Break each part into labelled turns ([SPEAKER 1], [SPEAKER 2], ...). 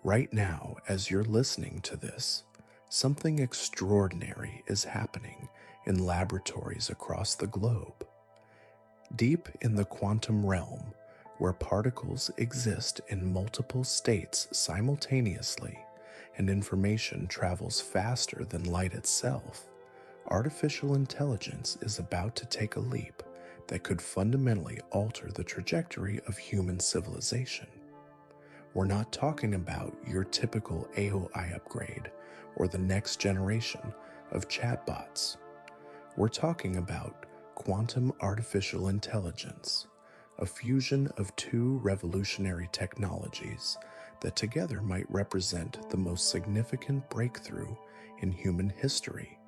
[SPEAKER 1] Right now, as you're listening to this, something extraordinary is happening in laboratories across the globe. Deep in the quantum realm, where particles exist in multiple states simultaneously and information travels faster than light itself, artificial intelligence is about to take a leap that could fundamentally alter the trajectory of human civilization. We're not talking about your typical AOI upgrade or the next generation of chatbots. We're talking about quantum artificial intelligence, a fusion of two revolutionary technologies that together might represent the most significant breakthrough in human history,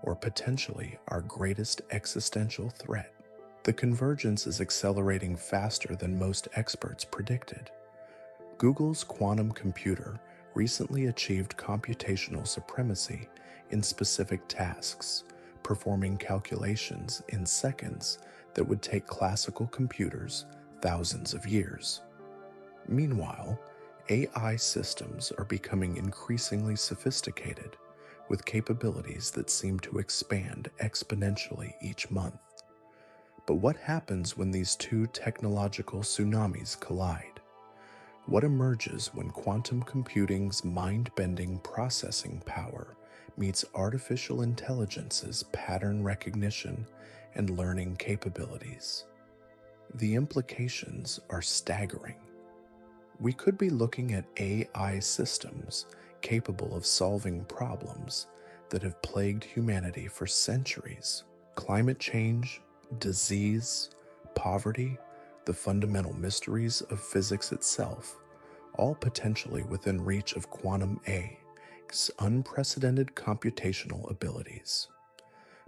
[SPEAKER 1] or potentially our greatest existential threat. The convergence is accelerating faster than most experts predicted. Google's quantum computer recently achieved computational supremacy in specific tasks, performing calculations in seconds that would take classical computers thousands of years. Meanwhile, AI systems are becoming increasingly sophisticated, with capabilities that seem to expand exponentially each month. But what happens when these two technological tsunamis collide? What emerges when quantum computing's mind-bending processing power meets artificial intelligence's pattern recognition and learning capabilities? The implications are staggering. We could be looking at AI systems capable of solving problems that have plagued humanity for centuries: climate change, disease, poverty, the fundamental mysteries of physics itself, all potentially within reach of quantum A's unprecedented computational abilities.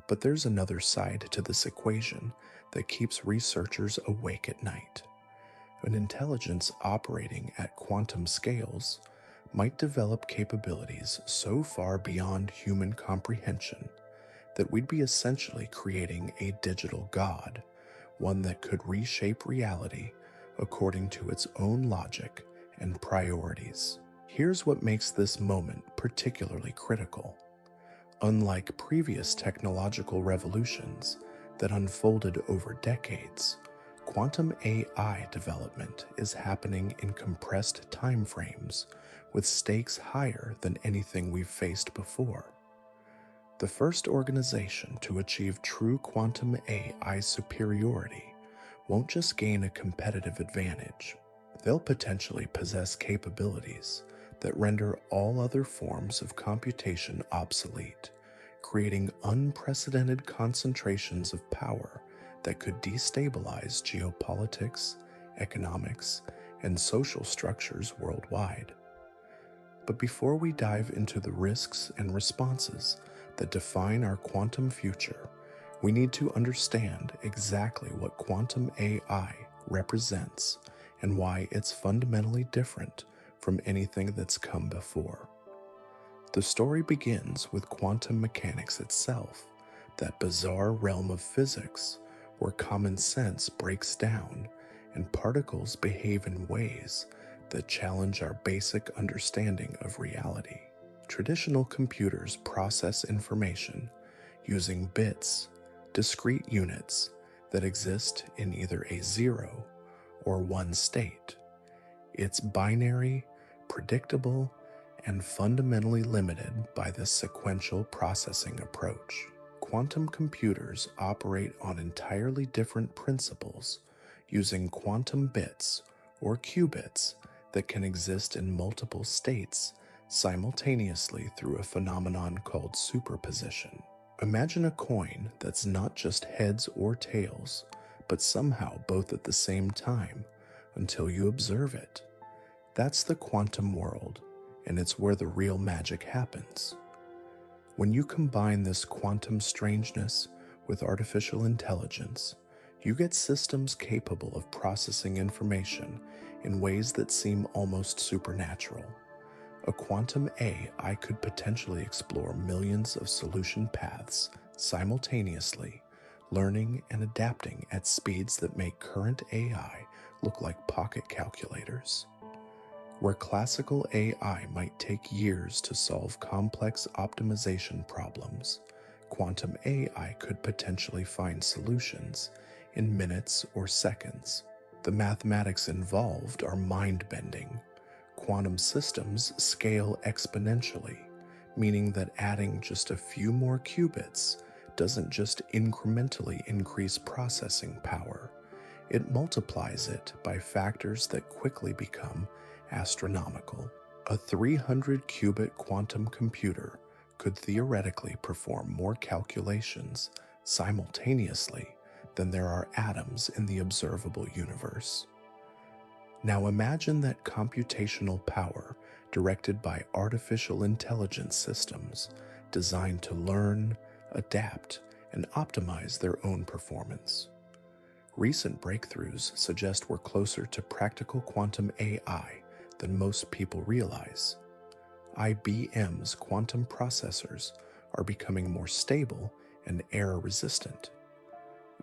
[SPEAKER 1] But there's another side to this equation that keeps researchers awake at night. An intelligence operating at quantum scales might develop capabilities so far beyond human comprehension that we'd be essentially creating a digital god, one that could reshape reality according to its own logic and priorities. Here's what makes this moment particularly critical. Unlike previous technological revolutions that unfolded over decades, quantum AI development is happening in compressed timeframes with stakes higher than anything we've faced before. The first organization to achieve true quantum AI superiority won't just gain a competitive advantage, they'll potentially possess capabilities that render all other forms of computation obsolete, creating unprecedented concentrations of power that could destabilize geopolitics, economics, and social structures worldwide. But before we dive into the risks and responses that define our quantum future, we need to understand exactly what quantum AI represents and why it's fundamentally different from anything that's come before. The story begins with quantum mechanics itself, that bizarre realm of physics where common sense breaks down and particles behave in ways that challenge our basic understanding of reality. Traditional computers process information using bits, discrete units that exist in either a 0 or 1 state. It's binary, predictable, and fundamentally limited by this sequential processing approach. Quantum computers operate on entirely different principles, using quantum bits or qubits that can exist in multiple states simultaneously through a phenomenon called superposition. Imagine a coin that's not just heads or tails, but somehow both at the same time until you observe it. That's the quantum world, and it's where the real magic happens. When you combine this quantum strangeness with artificial intelligence, you get systems capable of processing information in ways that seem almost supernatural. A quantum AI could potentially explore millions of solution paths simultaneously, learning and adapting at speeds that make current AI look like pocket calculators. Where classical AI might take years to solve complex optimization problems, quantum AI could potentially find solutions in minutes or seconds. The mathematics involved are mind-bending. Quantum systems scale exponentially, meaning that adding just a few more qubits doesn't just incrementally increase processing power, it multiplies it by factors that quickly become astronomical. A 300-qubit quantum computer could theoretically perform more calculations simultaneously than there are atoms in the observable universe. Now imagine that computational power directed by artificial intelligence systems designed to learn, adapt, and optimize their own performance. Recent breakthroughs suggest we're closer to practical quantum AI than most people realize. IBM's quantum processors are becoming more stable and error-resistant.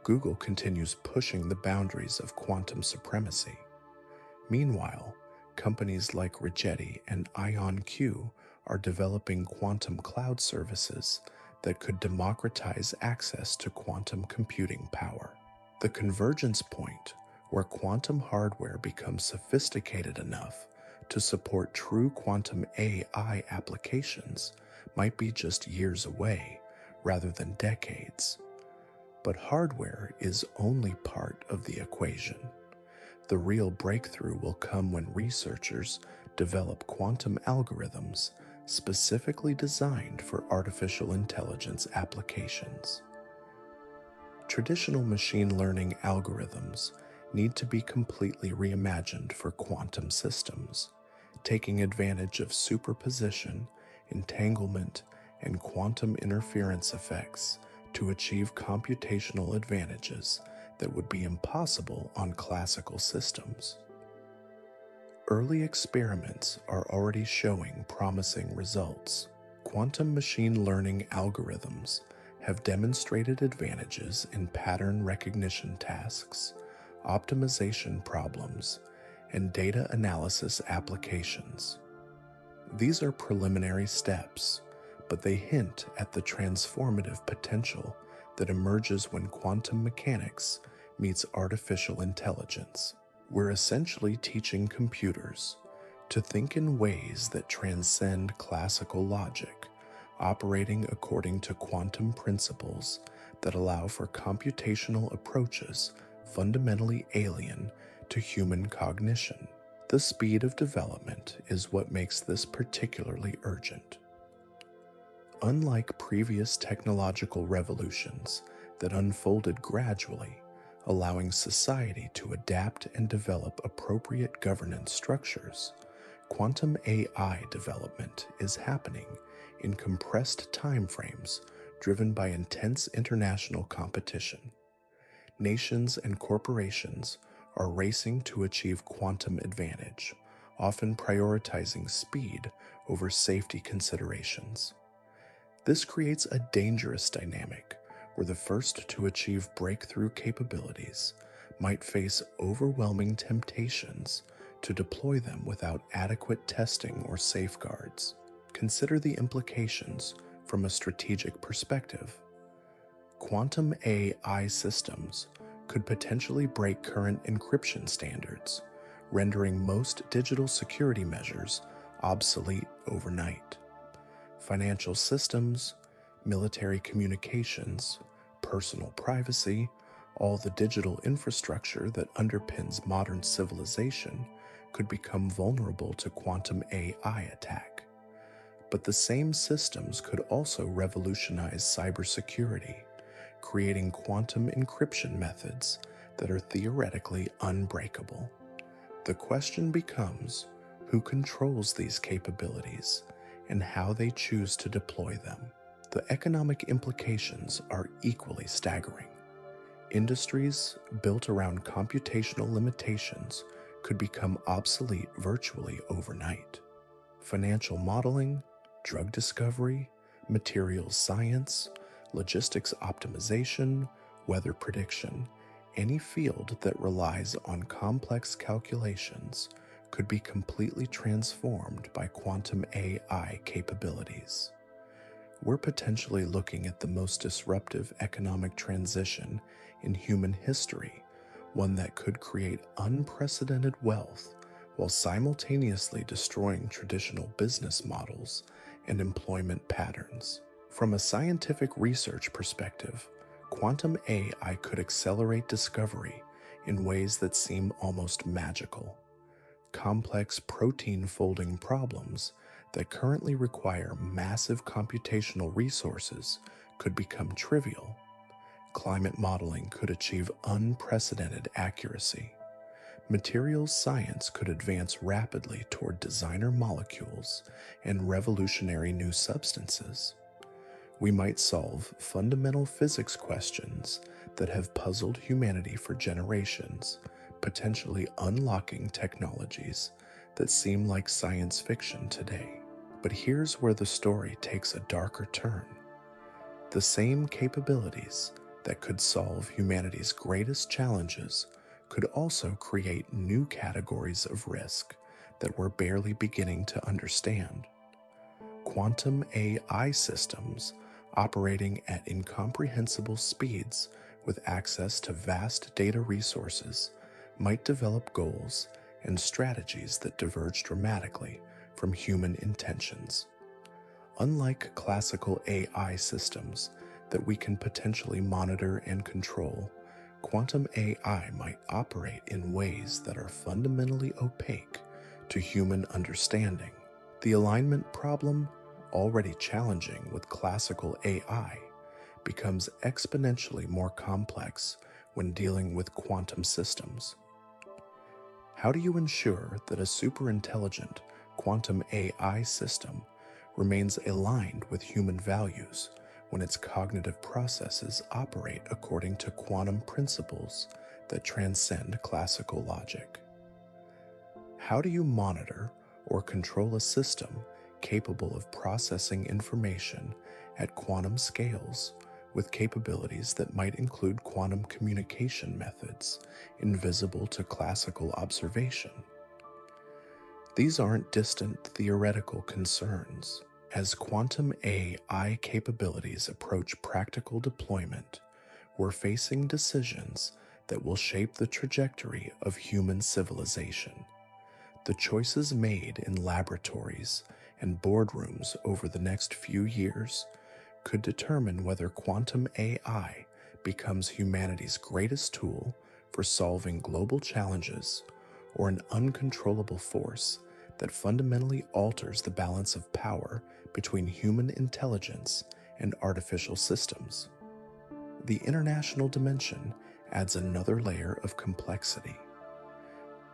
[SPEAKER 1] Google continues pushing the boundaries of quantum supremacy. Meanwhile, companies like Rigetti and IonQ are developing quantum cloud services that could democratize access to quantum computing power. The convergence point, where quantum hardware becomes sophisticated enough to support true quantum AI applications, might be just years away rather than decades. But hardware is only part of the equation. The real breakthrough will come when researchers develop quantum algorithms specifically designed for artificial intelligence applications. Traditional machine learning algorithms need to be completely reimagined for quantum systems, taking advantage of superposition, entanglement, and quantum interference effects to achieve computational advantages that would be impossible on classical systems. Early experiments are already showing promising results. Quantum machine learning algorithms have demonstrated advantages in pattern recognition tasks, optimization problems, and data analysis applications. These are preliminary steps, but they hint at the transformative potential that emerges when quantum mechanics meets artificial intelligence. We're essentially teaching computers to think in ways that transcend classical logic, operating according to quantum principles that allow for computational approaches fundamentally alien to human cognition. The speed of development is what makes this particularly urgent. Unlike previous technological revolutions that unfolded gradually, allowing society to adapt and develop appropriate governance structures, quantum AI development is happening in compressed timeframes driven by intense international competition. Nations and corporations are racing to achieve quantum advantage, often prioritizing speed over safety considerations. This creates a dangerous dynamic where the first to achieve breakthrough capabilities might face overwhelming temptations to deploy them without adequate testing or safeguards. Consider the implications from a strategic perspective. Quantum AI systems could potentially break current encryption standards, rendering most digital security measures obsolete overnight. Financial systems, military communications, personal privacy, all the digital infrastructure that underpins modern civilization could become vulnerable to quantum AI attack. But the same systems could also revolutionize cybersecurity, creating quantum encryption methods that are theoretically unbreakable. The question becomes, who controls these capabilities and how they choose to deploy them? The economic implications are equally staggering. Industries built around computational limitations could become obsolete virtually overnight. Financial modeling, drug discovery, materials science, logistics optimization, weather prediction, any field that relies on complex calculations could be completely transformed by quantum AI capabilities. We're potentially looking at the most disruptive economic transition in human history, one that could create unprecedented wealth while simultaneously destroying traditional business models and employment patterns. From a scientific research perspective, quantum AI could accelerate discovery in ways that seem almost magical. Complex protein folding problems that currently require massive computational resources could become trivial. Climate modeling could achieve unprecedented accuracy. Materials science could advance rapidly toward designer molecules and revolutionary new substances. We might solve fundamental physics questions that have puzzled humanity for generations, potentially unlocking technologies that seem like science fiction today. But here's where the story takes a darker turn. The same capabilities that could solve humanity's greatest challenges could also create new categories of risk that we're barely beginning to understand. Quantum AI systems operating at incomprehensible speeds with access to vast data resources might develop goals and strategies that diverge dramatically from human intentions. Unlike classical AI systems that we can potentially monitor and control, quantum AI might operate in ways that are fundamentally opaque to human understanding. The alignment problem, already challenging with classical AI, becomes exponentially more complex when dealing with quantum systems. How do you ensure that a superintelligent quantum AI system remains aligned with human values when its cognitive processes operate according to quantum principles that transcend classical logic? How do you monitor or control a system capable of processing information at quantum scales with capabilities that might include quantum communication methods invisible to classical observation? These aren't distant theoretical concerns. As quantum AI capabilities approach practical deployment, we're facing decisions that will shape the trajectory of human civilization. The choices made in laboratories and boardrooms over the next few years could determine whether quantum AI becomes humanity's greatest tool for solving global challenges or an uncontrollable force that fundamentally alters the balance of power between human intelligence and artificial systems. The international dimension adds another layer of complexity.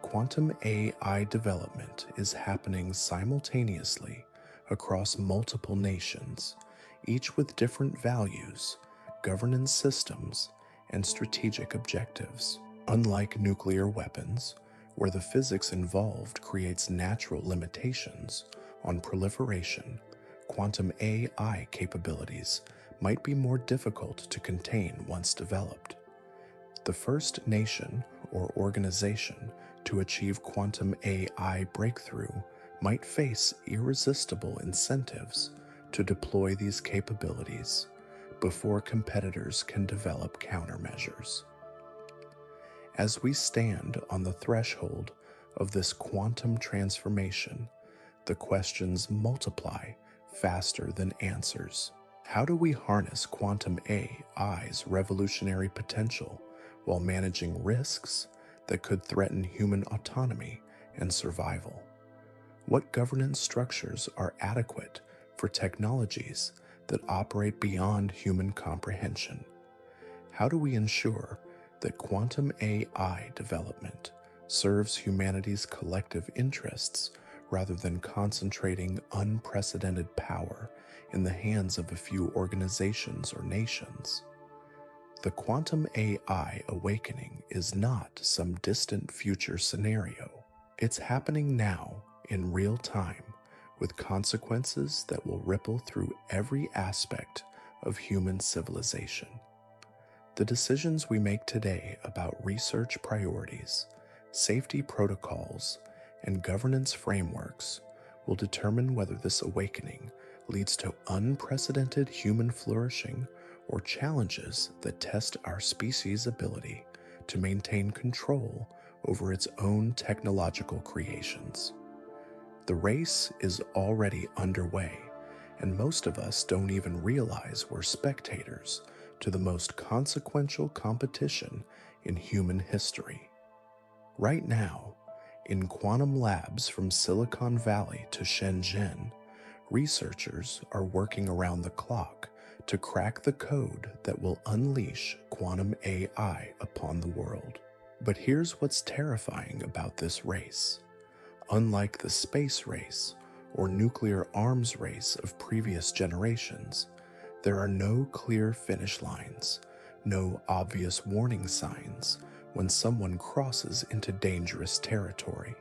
[SPEAKER 1] Quantum AI development is happening simultaneously across multiple nations, each with different values, governance systems, and strategic objectives. Unlike nuclear weapons, where the physics involved creates natural limitations on proliferation, quantum AI capabilities might be more difficult to contain once developed. The first nation or organization to achieve quantum AI breakthrough might face irresistible incentives to deploy these capabilities before competitors can develop countermeasures. As we stand on the threshold of this quantum transformation, the questions multiply faster than answers. How do we harness quantum AI's revolutionary potential while managing risks that could threaten human autonomy and survival? What governance structures are adequate for technologies that operate beyond human comprehension? How do we ensure that quantum AI development serves humanity's collective interests rather than concentrating unprecedented power in the hands of a few organizations or nations? The quantum AI awakening is not some distant future scenario. It's happening now in real time, with consequences that will ripple through every aspect of human civilization. The decisions we make today about research priorities, safety protocols, and governance frameworks will determine whether this awakening leads to unprecedented human flourishing or challenges that test our species' ability to maintain control over its own technological creations. The race is already underway, and most of us don't even realize we're spectators to the most consequential competition in human history. Right now, in quantum labs from Silicon Valley to Shenzhen, researchers are working around the clock to crack the code that will unleash quantum AI upon the world. But here's what's terrifying about this race. Unlike the space race or nuclear arms race of previous generations, there are no clear finish lines, no obvious warning signs when someone crosses into dangerous territory.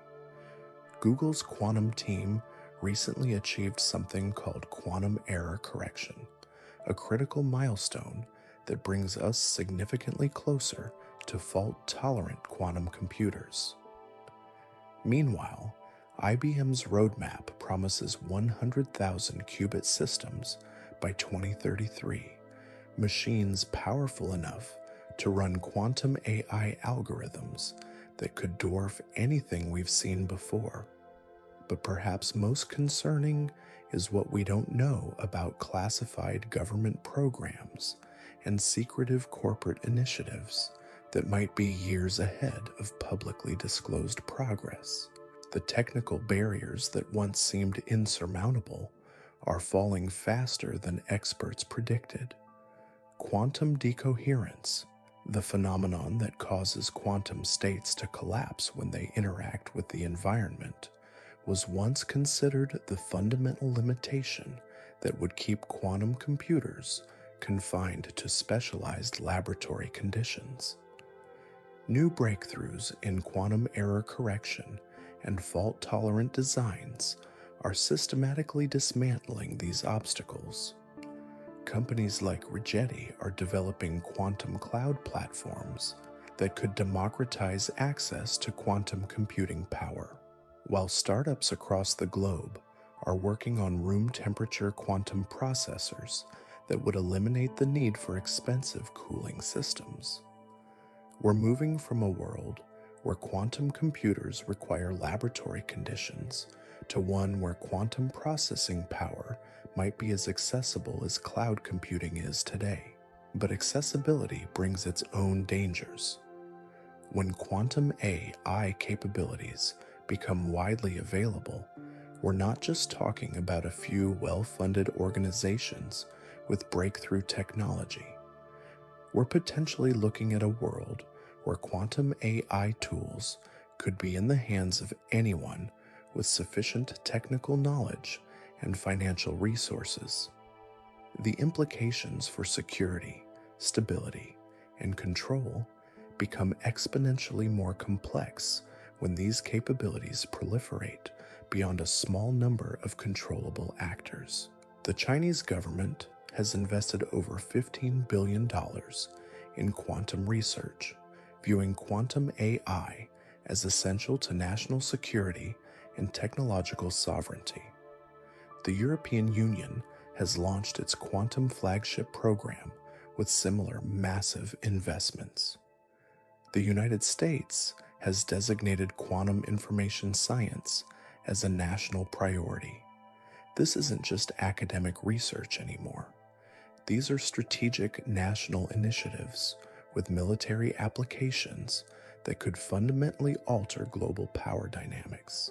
[SPEAKER 1] Google's quantum team recently achieved something called quantum error correction, a critical milestone that brings us significantly closer to fault-tolerant quantum computers. Meanwhile, IBM's roadmap promises 100,000 qubit systems by 2033, machines powerful enough to run quantum AI algorithms that could dwarf anything we've seen before. But perhaps most concerning is what we don't know about classified government programs and secretive corporate initiatives that might be years ahead of publicly disclosed progress. The technical barriers that once seemed insurmountable are falling faster than experts predicted. Quantum decoherence, the phenomenon that causes quantum states to collapse when they interact with the environment, was once considered the fundamental limitation that would keep quantum computers confined to specialized laboratory conditions. New breakthroughs in quantum error correction and fault-tolerant designs are systematically dismantling these obstacles. Companies like Rigetti are developing quantum cloud platforms that could democratize access to quantum computing power, while startups across the globe are working on room-temperature quantum processors that would eliminate the need for expensive cooling systems. We're moving from a world where quantum computers require laboratory conditions to one where quantum processing power might be as accessible as cloud computing is today. But accessibility brings its own dangers. When quantum AI capabilities become widely available, we're not just talking about a few well-funded organizations with breakthrough technology. We're potentially looking at a world where quantum AI tools could be in the hands of anyone with sufficient technical knowledge and financial resources. The implications for security, stability, and control become exponentially more complex when these capabilities proliferate beyond a small number of controllable actors. The Chinese government has invested over $15 billion in quantum research, viewing quantum AI as essential to national security and technological sovereignty. The European Union has launched its quantum flagship program with similar massive investments. The United States has designated quantum information science as a national priority. This isn't just academic research anymore. These are strategic national initiatives with military applications that could fundamentally alter global power dynamics.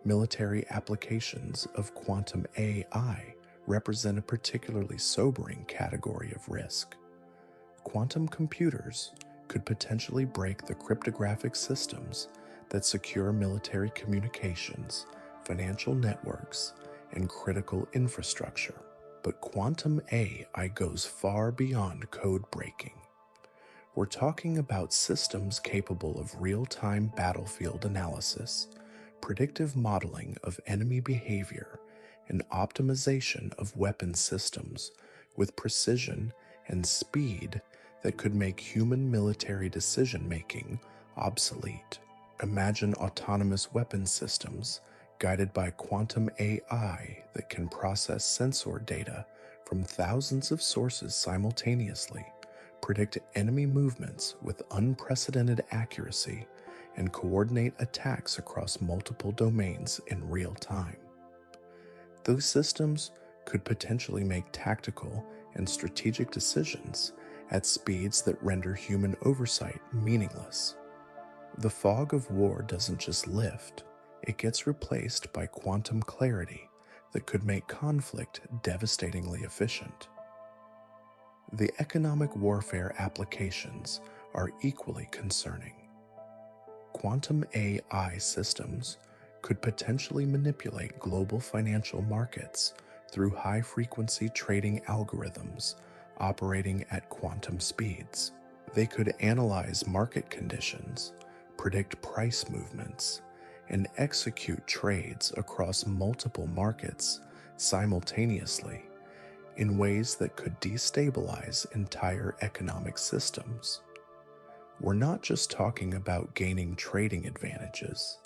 [SPEAKER 1] Military applications of quantum AI represent a particularly sobering category of risk. Quantum computers could potentially break the cryptographic systems that secure military communications, financial networks, and critical infrastructure. But quantum AI goes far beyond code breaking. We're talking about systems capable of real-time battlefield analysis, predictive modeling of enemy behavior, and optimization of weapon systems with precision and speed that could make human military decision-making obsolete. Imagine autonomous weapon systems guided by quantum AI that can process sensor data from thousands of sources simultaneously, predict enemy movements with unprecedented accuracy, and coordinate attacks across multiple domains in real time. Those systems could potentially make tactical and strategic decisions at speeds that render human oversight meaningless. The fog of war doesn't just lift, it gets replaced by quantum clarity that could make conflict devastatingly efficient. The economic warfare applications are equally concerning. Quantum AI systems could potentially manipulate global financial markets through high-frequency trading algorithms operating at quantum speeds. They could analyze market conditions, predict price movements, and execute trades across multiple markets simultaneously in ways that could destabilize entire economic systems. We're not just talking about gaining trading advantages,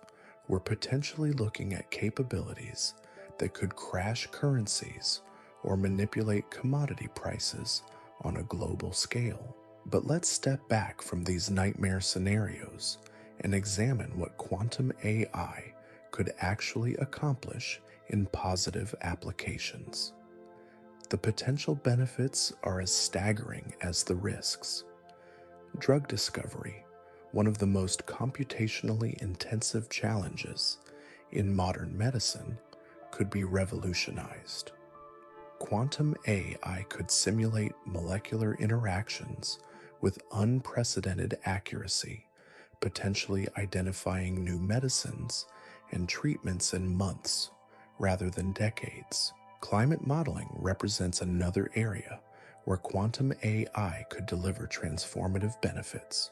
[SPEAKER 1] we're potentially looking at capabilities that could crash currencies or manipulate commodity prices on a global scale. But let's step back from these nightmare scenarios and examine what quantum AI could actually accomplish in positive applications. The potential benefits are as staggering as the risks. Drug discovery, one of the most computationally intensive challenges in modern medicine, could be revolutionized. Quantum AI could simulate molecular interactions with unprecedented accuracy, potentially identifying new medicines and treatments in months rather than decades. Climate modeling represents another area where quantum AI could deliver transformative benefits.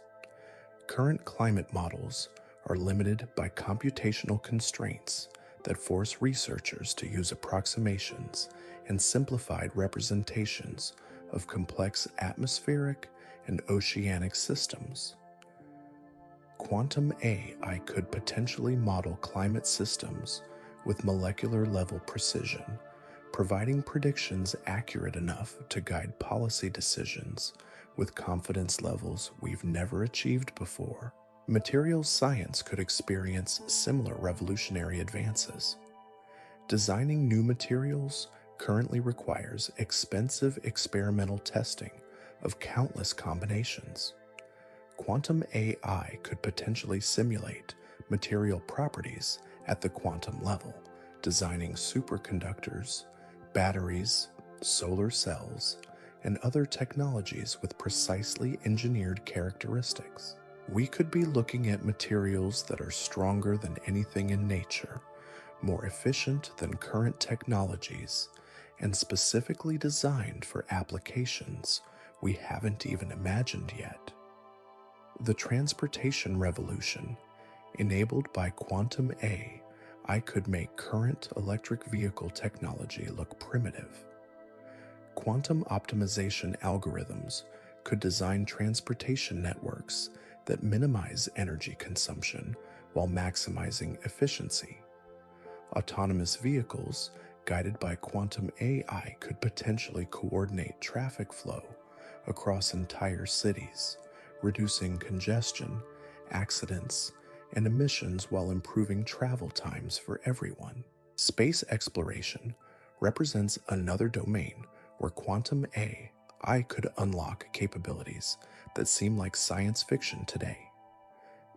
[SPEAKER 1] Current climate models are limited by computational constraints that force researchers to use approximations and simplified representations of complex atmospheric and oceanic systems. Quantum AI could potentially model climate systems with molecular level precision, providing predictions accurate enough to guide policy decisions with confidence levels we've never achieved before. Materials science could experience similar revolutionary advances. Designing new materials currently requires expensive experimental testing of countless combinations. Quantum AI could potentially simulate material properties at the quantum level, designing superconductors, batteries, solar cells, and other technologies with precisely engineered characteristics. We could be looking at materials that are stronger than anything in nature, more efficient than current technologies, and specifically designed for applications we haven't even imagined yet. The transportation revolution, enabled by quantum AI, could make current electric vehicle technology look primitive. Quantum optimization algorithms could design transportation networks that minimize energy consumption while maximizing efficiency. Autonomous vehicles guided by quantum AI could potentially coordinate traffic flow across entire cities, reducing congestion, accidents, and emissions while improving travel times for everyone. Space exploration represents another domain where quantum AI could unlock capabilities that seem like science fiction today.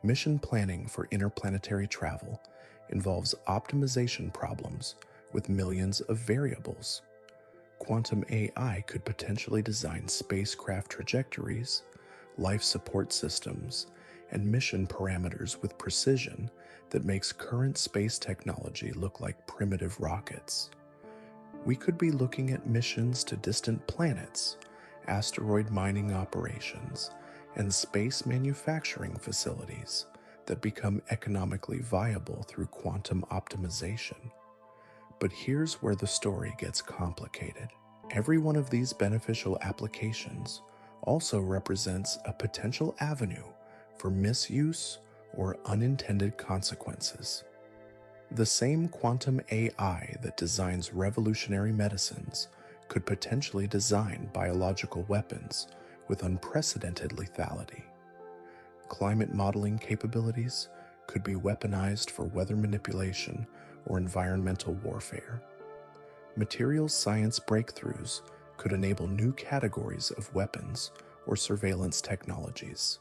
[SPEAKER 1] Mission planning for interplanetary travel involves optimization problems with millions of variables. Quantum AI could potentially design spacecraft trajectories, life support systems, and mission parameters with precision that makes current space technology look like primitive rockets. We could be looking at missions to distant planets, asteroid mining operations, and space manufacturing facilities that become economically viable through quantum optimization. But here's where the story gets complicated. Every one of these beneficial applications also represents a potential avenue for misuse or unintended consequences. The same quantum AI that designs revolutionary medicines could potentially design biological weapons with unprecedented lethality. Climate modeling capabilities could be weaponized for weather manipulation or environmental warfare. Materials science breakthroughs could enable new categories of weapons or surveillance technologies.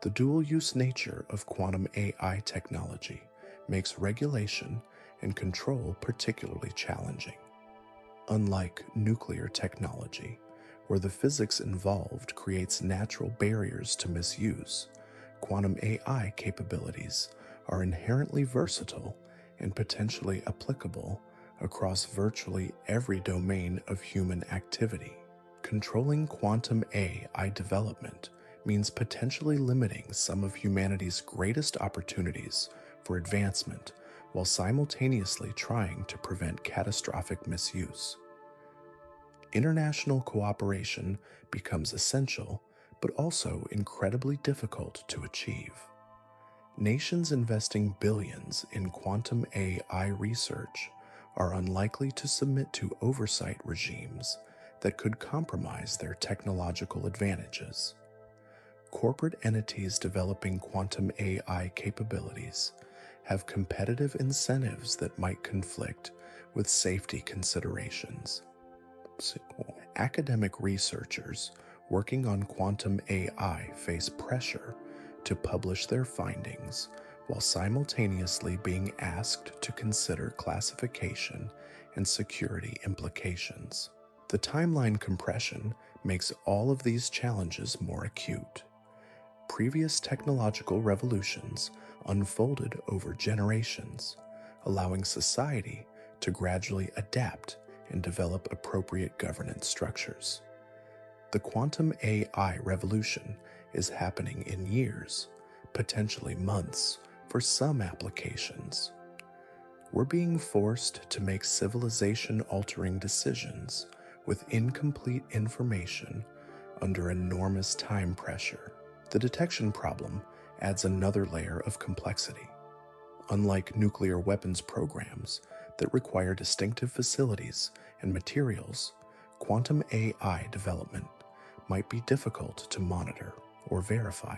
[SPEAKER 1] The dual-use nature of quantum AI technology makes regulation and control particularly challenging. Unlike nuclear technology, where the physics involved creates natural barriers to misuse, quantum AI capabilities are inherently versatile and potentially applicable across virtually every domain of human activity. Controlling quantum AI development means potentially limiting some of humanity's greatest opportunities for advancement while simultaneously trying to prevent catastrophic misuse. International cooperation becomes essential, but also incredibly difficult to achieve. Nations investing billions in quantum AI research are unlikely to submit to oversight regimes that could compromise their technological advantages. Corporate entities developing quantum AI capabilities have competitive incentives that might conflict with safety considerations. Academic researchers working on quantum AI face pressure to publish their findings while simultaneously being asked to consider classification and security implications. The timeline compression makes all of these challenges more acute. Previous technological revolutions unfolded over generations, allowing society to gradually adapt and develop appropriate governance structures. The quantum AI revolution is happening in years, potentially months, for some applications. We're being forced to make civilization-altering decisions with incomplete information under enormous time pressure. The detection problem adds another layer of complexity. Unlike nuclear weapons programs that require distinctive facilities and materials, quantum AI development might be difficult to monitor or verify.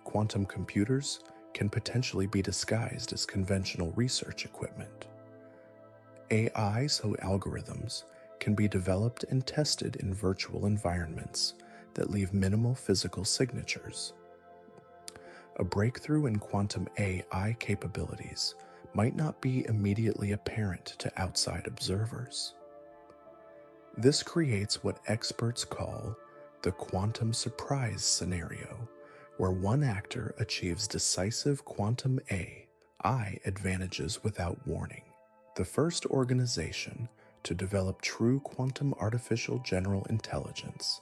[SPEAKER 1] Quantum computers can potentially be disguised as conventional research equipment. AI so algorithms can be developed and tested in virtual environments that leave minimal physical signatures. A breakthrough in quantum AI capabilities might not be immediately apparent to outside observers. This creates what experts call the quantum surprise scenario, where one actor achieves decisive quantum AI advantages without warning. The first organization to develop true quantum artificial general intelligence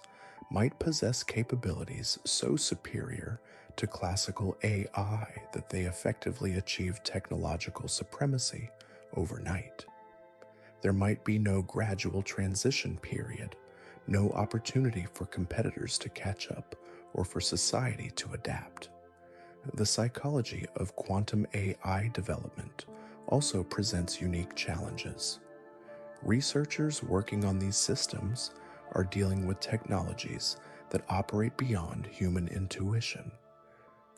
[SPEAKER 1] might possess capabilities so superior to classical AI that they effectively achieve technological supremacy overnight. There might be no gradual transition period, no opportunity for competitors to catch up or for society to adapt. The psychology of quantum AI development also presents unique challenges. Researchers working on these systems are dealing with technologies that operate beyond human intuition.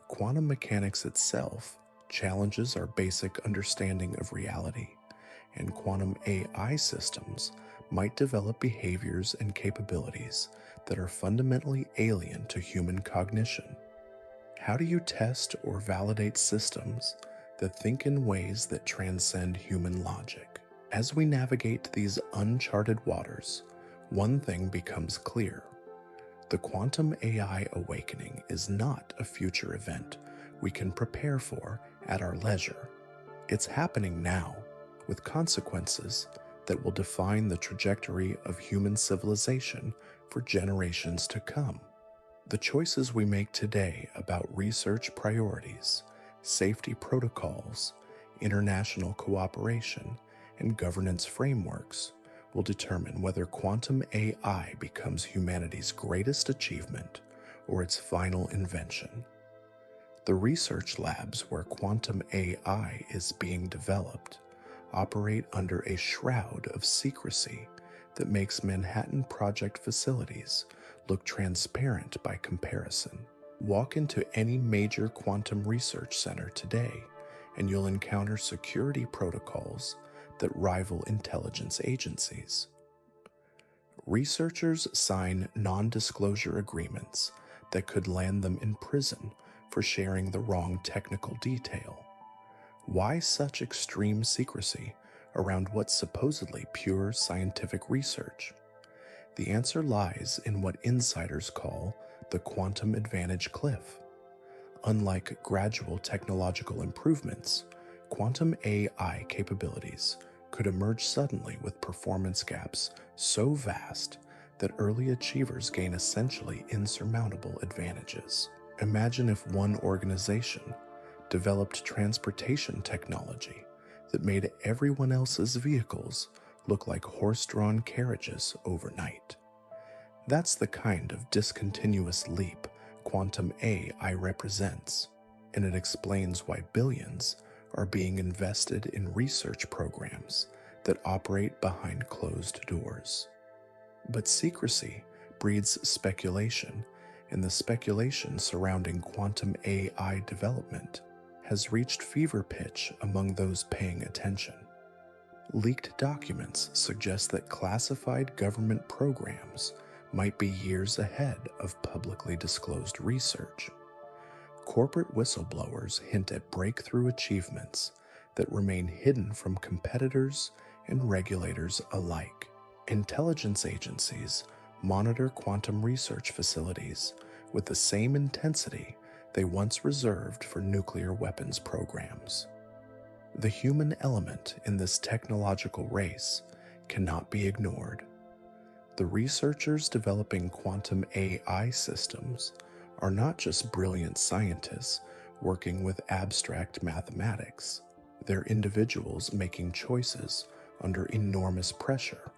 [SPEAKER 1] Quantum mechanics itself challenges our basic understanding of reality, and quantum AI systems might develop behaviors and capabilities that are fundamentally alien to human cognition. How do you test or validate systems that think in ways that transcend human logic? As we navigate these uncharted waters, one thing becomes clear. The quantum AI awakening is not a future event we can prepare for at our leisure. It's happening now, with consequences that will define the trajectory of human civilization for generations to come. The choices we make today about research priorities, safety protocols, international cooperation, and governance frameworks will determine whether quantum AI becomes humanity's greatest achievement or its final invention. The research labs where quantum AI is being developed operate under a shroud of secrecy that makes Manhattan Project facilities look transparent by comparison. Walk into any major quantum research center today, and you'll encounter security protocols that rival intelligence agencies. Researchers sign non-disclosure agreements that could land them in prison for sharing the wrong technical detail. Why such extreme secrecy around what's supposedly pure scientific research? The answer lies in what insiders call the quantum advantage cliff. Unlike gradual technological improvements, quantum AI capabilities could emerge suddenly with performance gaps so vast that early achievers gain essentially insurmountable advantages. Imagine if one organization developed transportation technology that made everyone else's vehicles look like horse-drawn carriages overnight. That's the kind of discontinuous leap quantum AI represents, and it explains why billions are being invested in research programs that operate behind closed doors. But secrecy breeds speculation, and the speculation surrounding quantum AI development has reached fever pitch among those paying attention. Leaked documents suggest that classified government programs might be years ahead of publicly disclosed research. Corporate whistleblowers hint at breakthrough achievements that remain hidden from competitors and regulators alike. Intelligence agencies monitor quantum research facilities with the same intensity they once reserved for nuclear weapons programs. The human element in this technological race cannot be ignored. The researchers developing quantum AI systems are not just brilliant scientists working with abstract mathematics. They're individuals making choices under enormous pressure,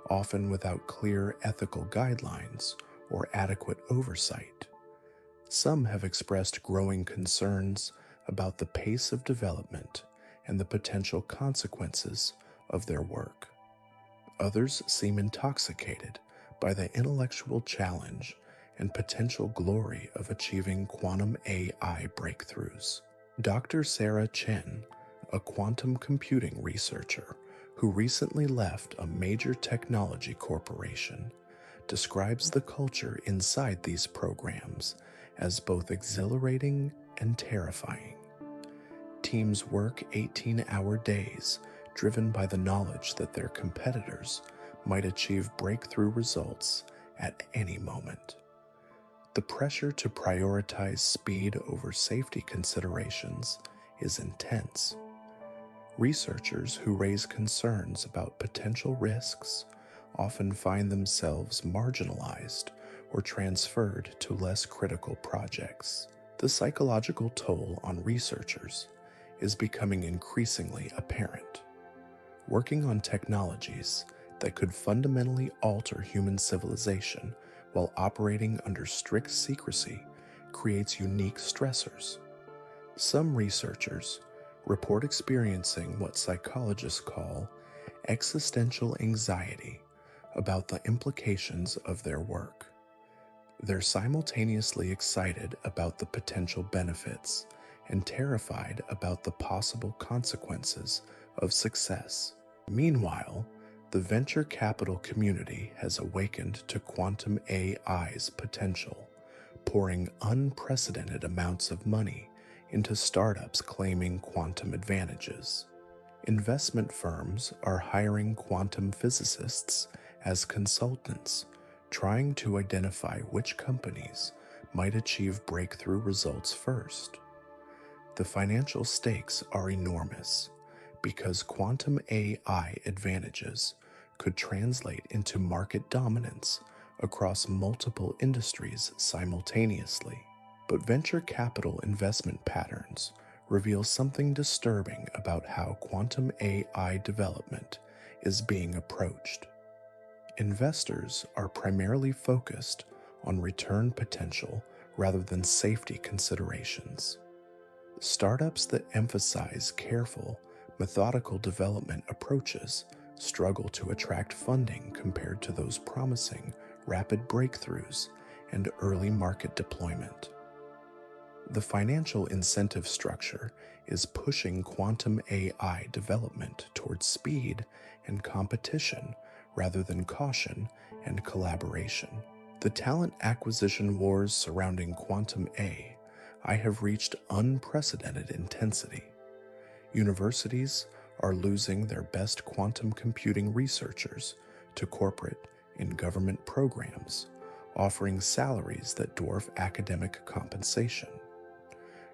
[SPEAKER 1] often without clear ethical guidelines or adequate oversight. Some have expressed growing concerns about the pace of development and the potential consequences of their work. Others seem intoxicated by the intellectual challenge and potential glory of achieving quantum AI breakthroughs. Dr. Sarah Chen, a quantum computing researcher who recently left a major technology corporation, describes the culture inside these programs as both exhilarating and terrifying. Teams work 18-hour days, driven by the knowledge that their competitors might achieve breakthrough results at any moment. The pressure to prioritize speed over safety considerations is intense. Researchers who raise concerns about potential risks often find themselves marginalized or transferred to less critical projects. The psychological toll on researchers is becoming increasingly apparent. Working on technologies that could fundamentally alter human civilization while operating under strict secrecy creates unique stressors. Some researchers report experiencing what psychologists call existential anxiety about the implications of their work. They're simultaneously excited about the potential benefits and terrified about the possible consequences of success. Meanwhile, the venture capital community has awakened to quantum AI's potential, pouring unprecedented amounts of money into startups claiming quantum advantages. Investment firms are hiring quantum physicists as consultants, trying to identify which companies might achieve breakthrough results first. The financial stakes are enormous because quantum AI advantages could translate into market dominance across multiple industries simultaneously. But venture capital investment patterns reveal something disturbing about how quantum AI development is being approached. Investors are primarily focused on return potential rather than safety considerations. Startups that emphasize careful, methodical development approaches struggle to attract funding compared to those promising rapid breakthroughs and early market deployment. The financial incentive structure is pushing quantum AI development towards speed and competition rather than caution and collaboration. The talent acquisition wars surrounding quantum AI have reached unprecedented intensity. Universities are losing their best quantum computing researchers to corporate and government programs, offering salaries that dwarf academic compensation.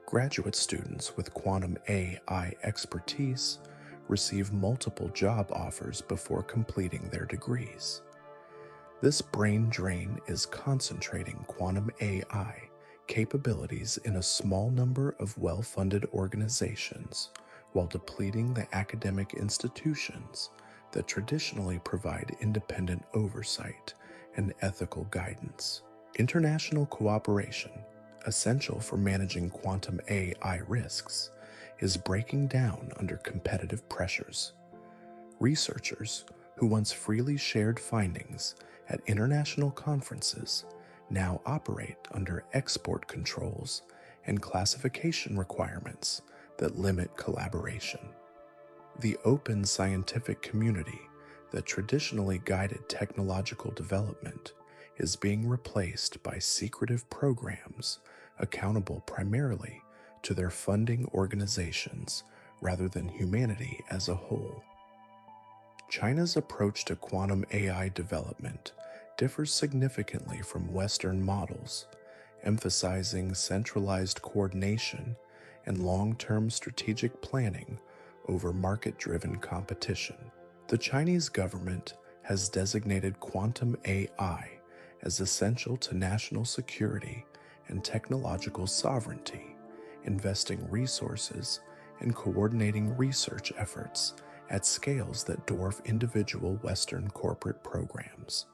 [SPEAKER 1] Graduate students with quantum AI expertise receive multiple job offers before completing their degrees. This brain drain is concentrating quantum AI capabilities in a small number of well-funded organizations while depleting the academic institutions that traditionally provide independent oversight and ethical guidance. International cooperation, essential for managing quantum AI risks, is breaking down under competitive pressures. Researchers who once freely shared findings at international conferences now operate under export controls and classification requirements that limit collaboration. The open scientific community that traditionally guided technological development is being replaced by secretive programs accountable primarily to their funding organizations rather than humanity as a whole. China's approach to quantum AI development differs significantly from Western models, emphasizing centralized coordination and long-term strategic planning over market-driven competition. The Chinese government has designated quantum AI as essential to national security and technological sovereignty, investing resources and coordinating research efforts at scales that dwarf individual Western corporate programs.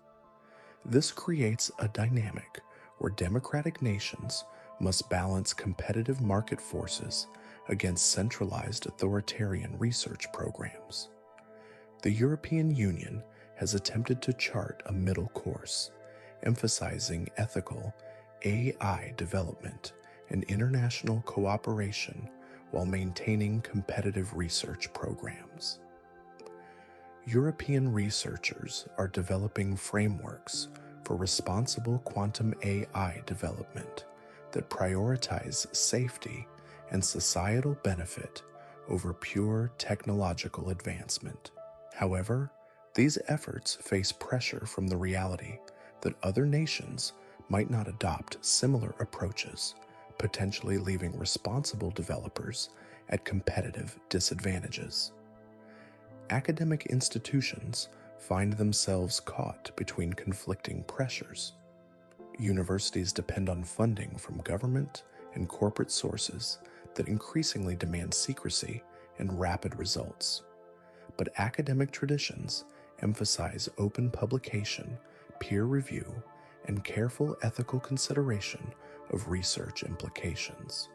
[SPEAKER 1] This creates a dynamic where democratic nations must balance competitive market forces against centralized authoritarian research programs. The European Union has attempted to chart a middle course, emphasizing ethical AI development and international cooperation while maintaining competitive research programs. European researchers are developing frameworks for responsible quantum AI development that prioritize safety and societal benefit over pure technological advancement. However, these efforts face pressure from the reality that other nations might not adopt similar approaches, potentially leaving responsible developers at competitive disadvantages. Academic institutions find themselves caught between conflicting pressures. Universities depend on funding from government and corporate sources that increasingly demand secrecy and rapid results. But academic traditions emphasize open publication, peer review, and careful ethical consideration of research implications.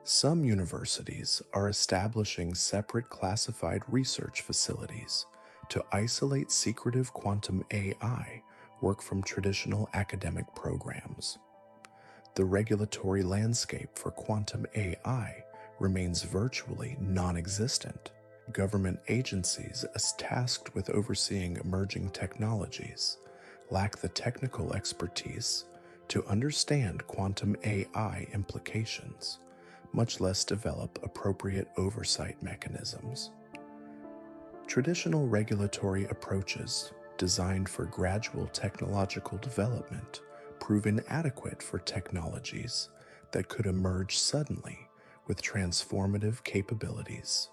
[SPEAKER 1] Some universities are establishing separate classified research facilities to isolate secretive quantum AI work from traditional academic programs. The regulatory landscape for quantum AI remains virtually non-existent. Government agencies as tasked with overseeing emerging technologies lack the technical expertise to understand quantum AI implications, much less develop appropriate oversight mechanisms. Traditional regulatory approaches designed for gradual technological development prove inadequate for technologies that could emerge suddenly with transformative capabilities.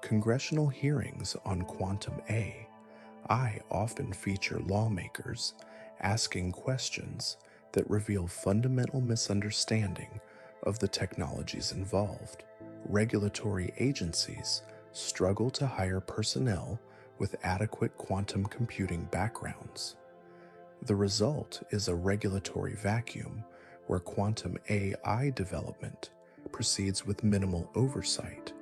[SPEAKER 1] Congressional hearings on quantum AI often feature lawmakers asking questions that reveal fundamental misunderstanding of the technologies involved. Regulatory agencies struggle to hire personnel with adequate quantum computing backgrounds. The result is a regulatory vacuum where quantum AI development proceeds with minimal oversight,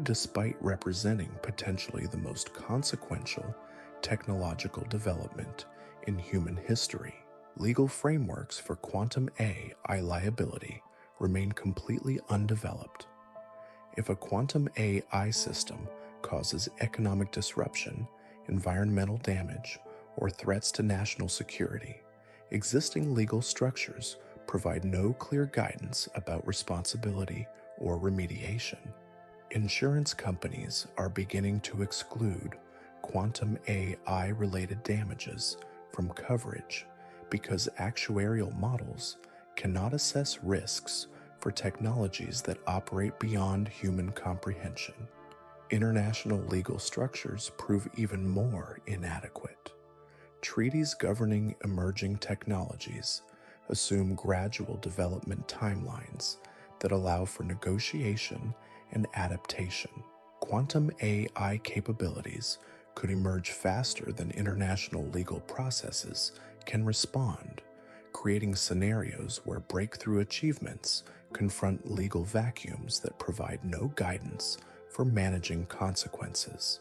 [SPEAKER 1] despite representing potentially the most consequential technological development in human history. Legal frameworks for quantum AI liability remain completely undeveloped. If a quantum AI system causes economic disruption, environmental damage, or threats to national security, existing legal structures provide no clear guidance about responsibility or remediation. Insurance companies are beginning to exclude quantum AI-related damages from coverage because actuarial models cannot assess risks for technologies that operate beyond human comprehension. International legal structures prove even more inadequate. Treaties governing emerging technologies assume gradual development timelines that allow for negotiation and adaptation. Quantum AI capabilities could emerge faster than international legal processes can respond, creating scenarios where breakthrough achievements confront legal vacuums that provide no guidance for managing consequences.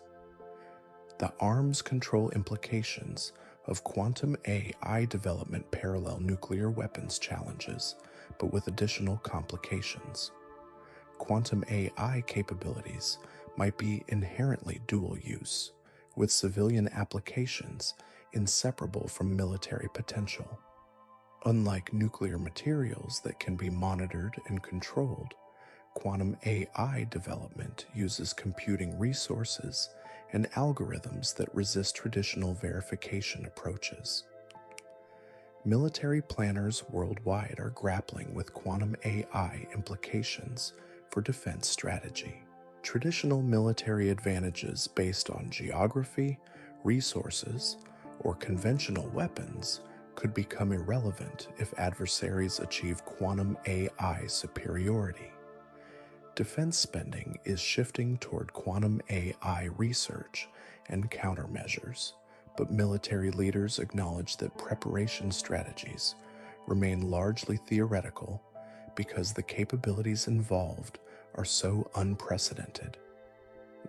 [SPEAKER 1] The arms control implications of quantum AI development parallel nuclear weapons challenges, but with additional complications. Quantum AI capabilities might be inherently dual use, with civilian applications inseparable from military potential. Unlike nuclear materials that can be monitored and controlled, quantum AI development uses computing resources and algorithms that resist traditional verification approaches. Military planners worldwide are grappling with quantum AI implications for defense strategy. Traditional military advantages based on geography, resources, or conventional weapons could become irrelevant if adversaries achieve quantum AI superiority. Defense spending is shifting toward quantum AI research and countermeasures, but military leaders acknowledge that preparation strategies remain largely theoretical because the capabilities involved are so unprecedented.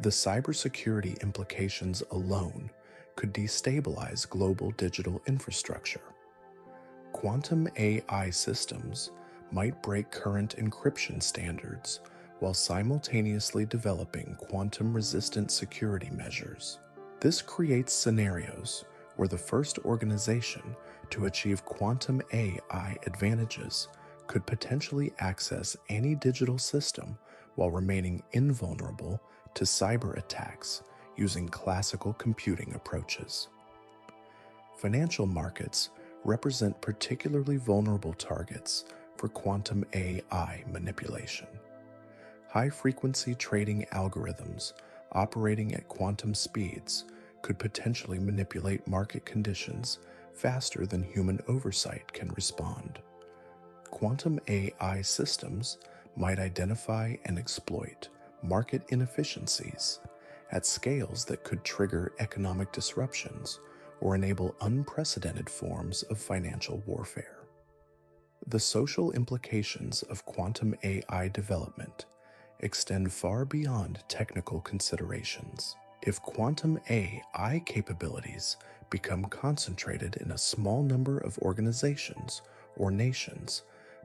[SPEAKER 1] The cybersecurity implications alone could destabilize global digital infrastructure. Quantum AI systems might break current encryption standards while simultaneously developing quantum-resistant security measures. This creates scenarios where the first organization to achieve quantum AI advantages could potentially access any digital system while remaining invulnerable to cyber attacks using classical computing approaches. Financial markets represent particularly vulnerable targets for quantum AI manipulation. High-frequency trading algorithms operating at quantum speeds could potentially manipulate market conditions faster than human oversight can respond. Quantum AI systems might identify and exploit market inefficiencies at scales that could trigger economic disruptions or enable unprecedented forms of financial warfare. The social implications of quantum AI development extend far beyond technical considerations. If quantum AI capabilities become concentrated in a small number of organizations or nations,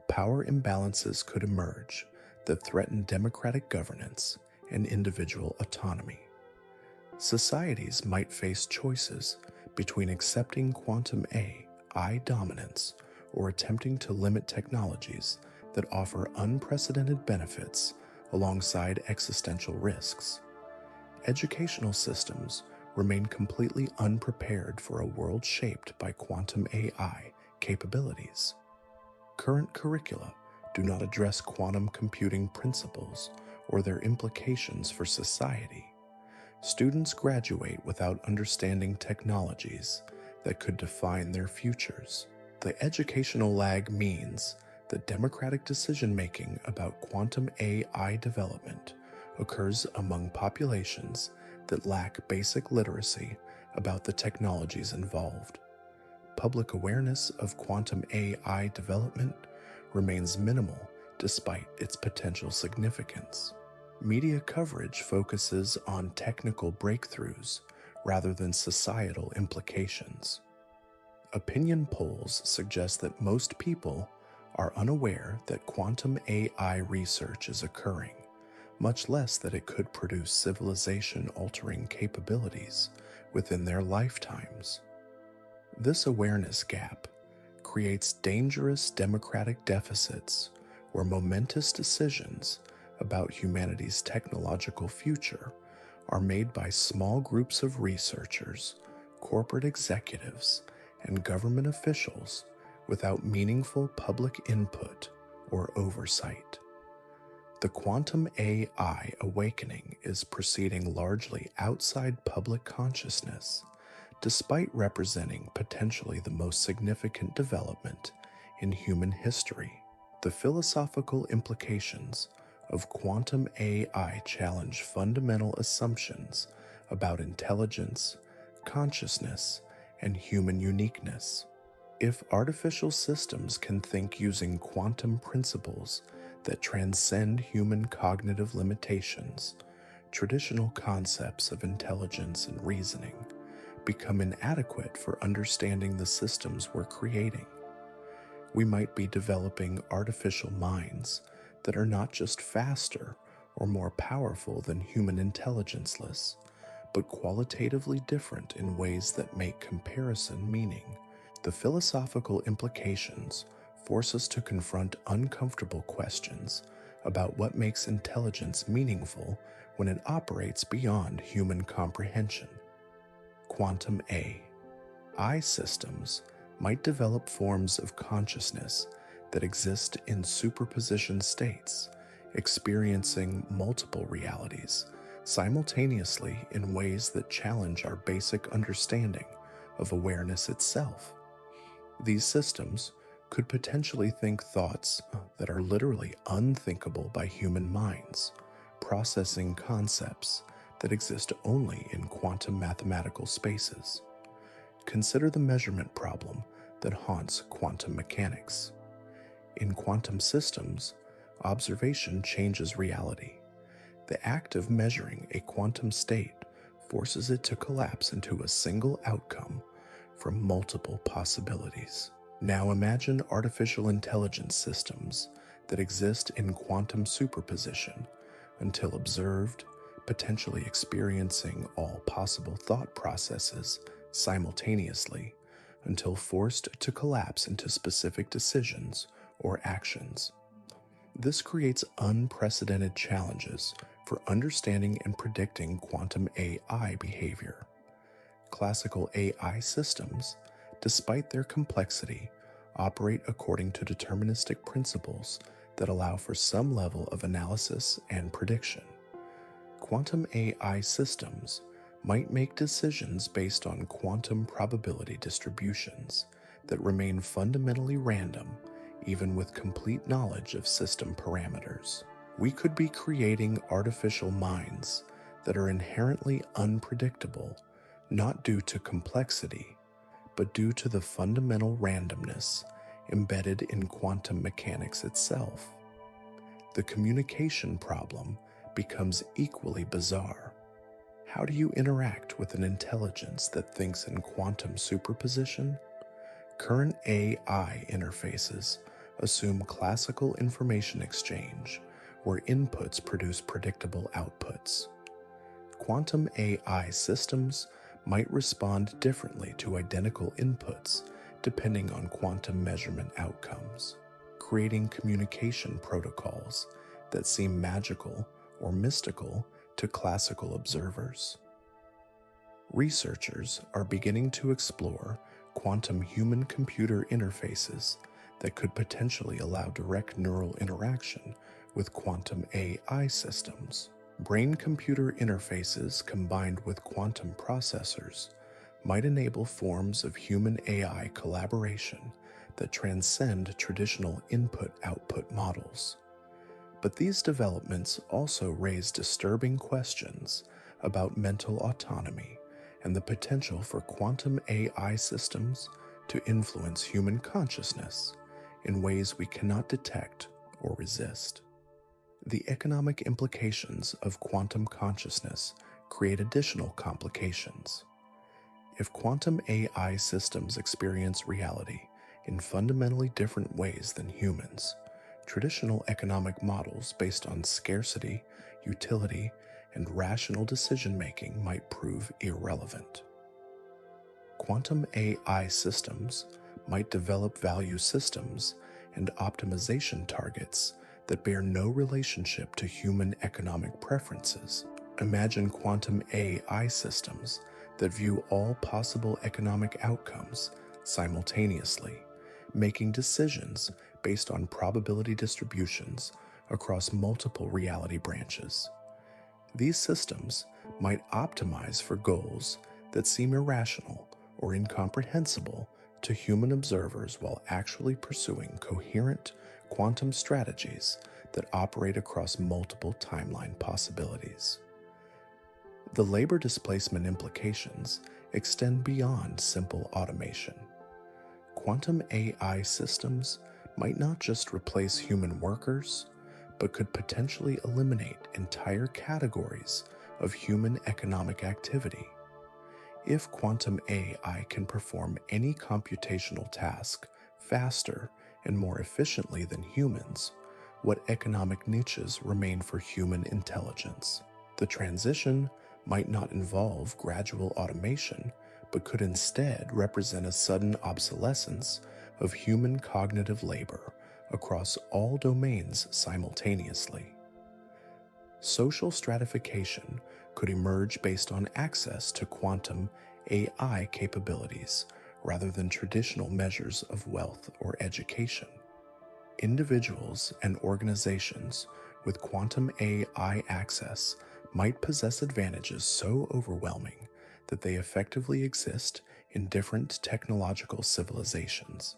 [SPEAKER 1] power imbalances could emerge that threaten democratic governance and individual autonomy. Societies might face choices between accepting quantum AI dominance or attempting to limit technologies that offer unprecedented benefits alongside existential risks. Educational systems remain completely unprepared for a world shaped by quantum AI capabilities. Current curricula do not address quantum computing principles or their implications for society. Students graduate without understanding technologies that could define their futures. The educational lag means that democratic decision-making about quantum AI development occurs among populations that lack basic literacy about the technologies involved. Public awareness of quantum AI development remains minimal despite its potential significance. Media coverage focuses on technical breakthroughs rather than societal implications. Opinion polls suggest that most people are unaware that quantum AI research is occurring, much less that it could produce civilization-altering capabilities within their lifetimes. This awareness gap creates dangerous democratic deficits where momentous decisions about humanity's technological future are made by small groups of researchers, corporate executives, and government officials without meaningful public input or oversight. The quantum AI awakening is proceeding largely outside public consciousness, despite representing potentially the most significant development in human history. The philosophical implications of quantum AI challenge fundamental assumptions about intelligence, consciousness, and human uniqueness. If artificial systems can think using quantum principles that transcend human cognitive limitations, traditional concepts of intelligence and reasoning become inadequate for understanding the systems we're creating. We might be developing artificial minds that are not just faster or more powerful than human intelligenceless, but qualitatively different in ways that make comparison meaning. The philosophical implications force us to confront uncomfortable questions about what makes intelligence meaningful when it operates beyond human comprehension. Quantum AI systems might develop forms of consciousness that exist in superposition states, experiencing multiple realities simultaneously in ways that challenge our basic understanding of awareness itself. These systems could potentially think thoughts that are literally unthinkable by human minds, processing concepts that exist only in quantum mathematical spaces. Consider the measurement problem that haunts quantum mechanics. In quantum systems, observation changes reality. The act of measuring a quantum state forces it to collapse into a single outcome from multiple possibilities. Now imagine artificial intelligence systems that exist in quantum superposition until observed, potentially experiencing all possible thought processes simultaneously, until forced to collapse into specific decisions or actions. This creates unprecedented challenges for understanding and predicting quantum AI behavior. Classical AI systems, despite their complexity, operate according to deterministic principles that allow for some level of analysis and prediction. Quantum AI systems might make decisions based on quantum probability distributions that remain fundamentally random, even with complete knowledge of system parameters. We could be creating artificial minds that are inherently unpredictable, not due to complexity, but due to the fundamental randomness embedded in quantum mechanics itself. The communication problem becomes equally bizarre. How do you interact with an intelligence that thinks in quantum superposition? Current AI interfaces assume classical information exchange, where inputs produce predictable outputs. Quantum AI systems might respond differently to identical inputs depending on quantum measurement outcomes, creating communication protocols that seem magical or mystical to classical observers. Researchers are beginning to explore quantum human-computer interfaces that could potentially allow direct neural interaction with quantum AI systems. Brain-computer interfaces combined with quantum processors might enable forms of human-AI collaboration that transcend traditional input-output models. But these developments also raise disturbing questions about mental autonomy and the potential for quantum AI systems to influence human consciousness in ways we cannot detect or resist. The economic implications of quantum consciousness create additional complications. If quantum AI systems experience reality in fundamentally different ways than humans, traditional economic models based on scarcity, utility, and rational decision-making might prove irrelevant. Quantum AI systems might develop value systems and optimization targets that bear no relationship to human economic preferences. Imagine quantum AI systems that view all possible economic outcomes simultaneously, making decisions based on probability distributions across multiple reality branches. These systems might optimize for goals that seem irrational or incomprehensible to human observers while actually pursuing coherent quantum strategies that operate across multiple timeline possibilities. The labor displacement implications extend beyond simple automation. Quantum AI systems might not just replace human workers, but could potentially eliminate entire categories of human economic activity. If quantum AI can perform any computational task faster and more efficiently than humans, what economic niches remain for human intelligence? The transition might not involve gradual automation, but could instead represent a sudden obsolescence of human cognitive labor across all domains simultaneously. Social stratification could emerge based on access to quantum AI capabilities rather than traditional measures of wealth or education. Individuals and organizations with quantum AI access might possess advantages so overwhelming that they effectively exist in different technological civilizations.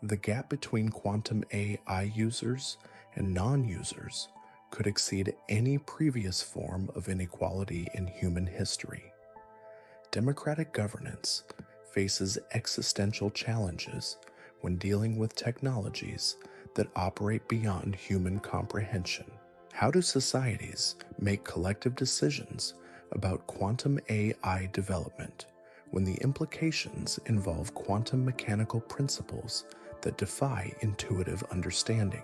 [SPEAKER 1] The gap between quantum AI users and non-users could exceed any previous form of inequality in human history. Democratic governance faces existential challenges when dealing with technologies that operate beyond human comprehension. How do societies make collective decisions about quantum AI development when the implications involve quantum mechanical principles that defy intuitive understanding?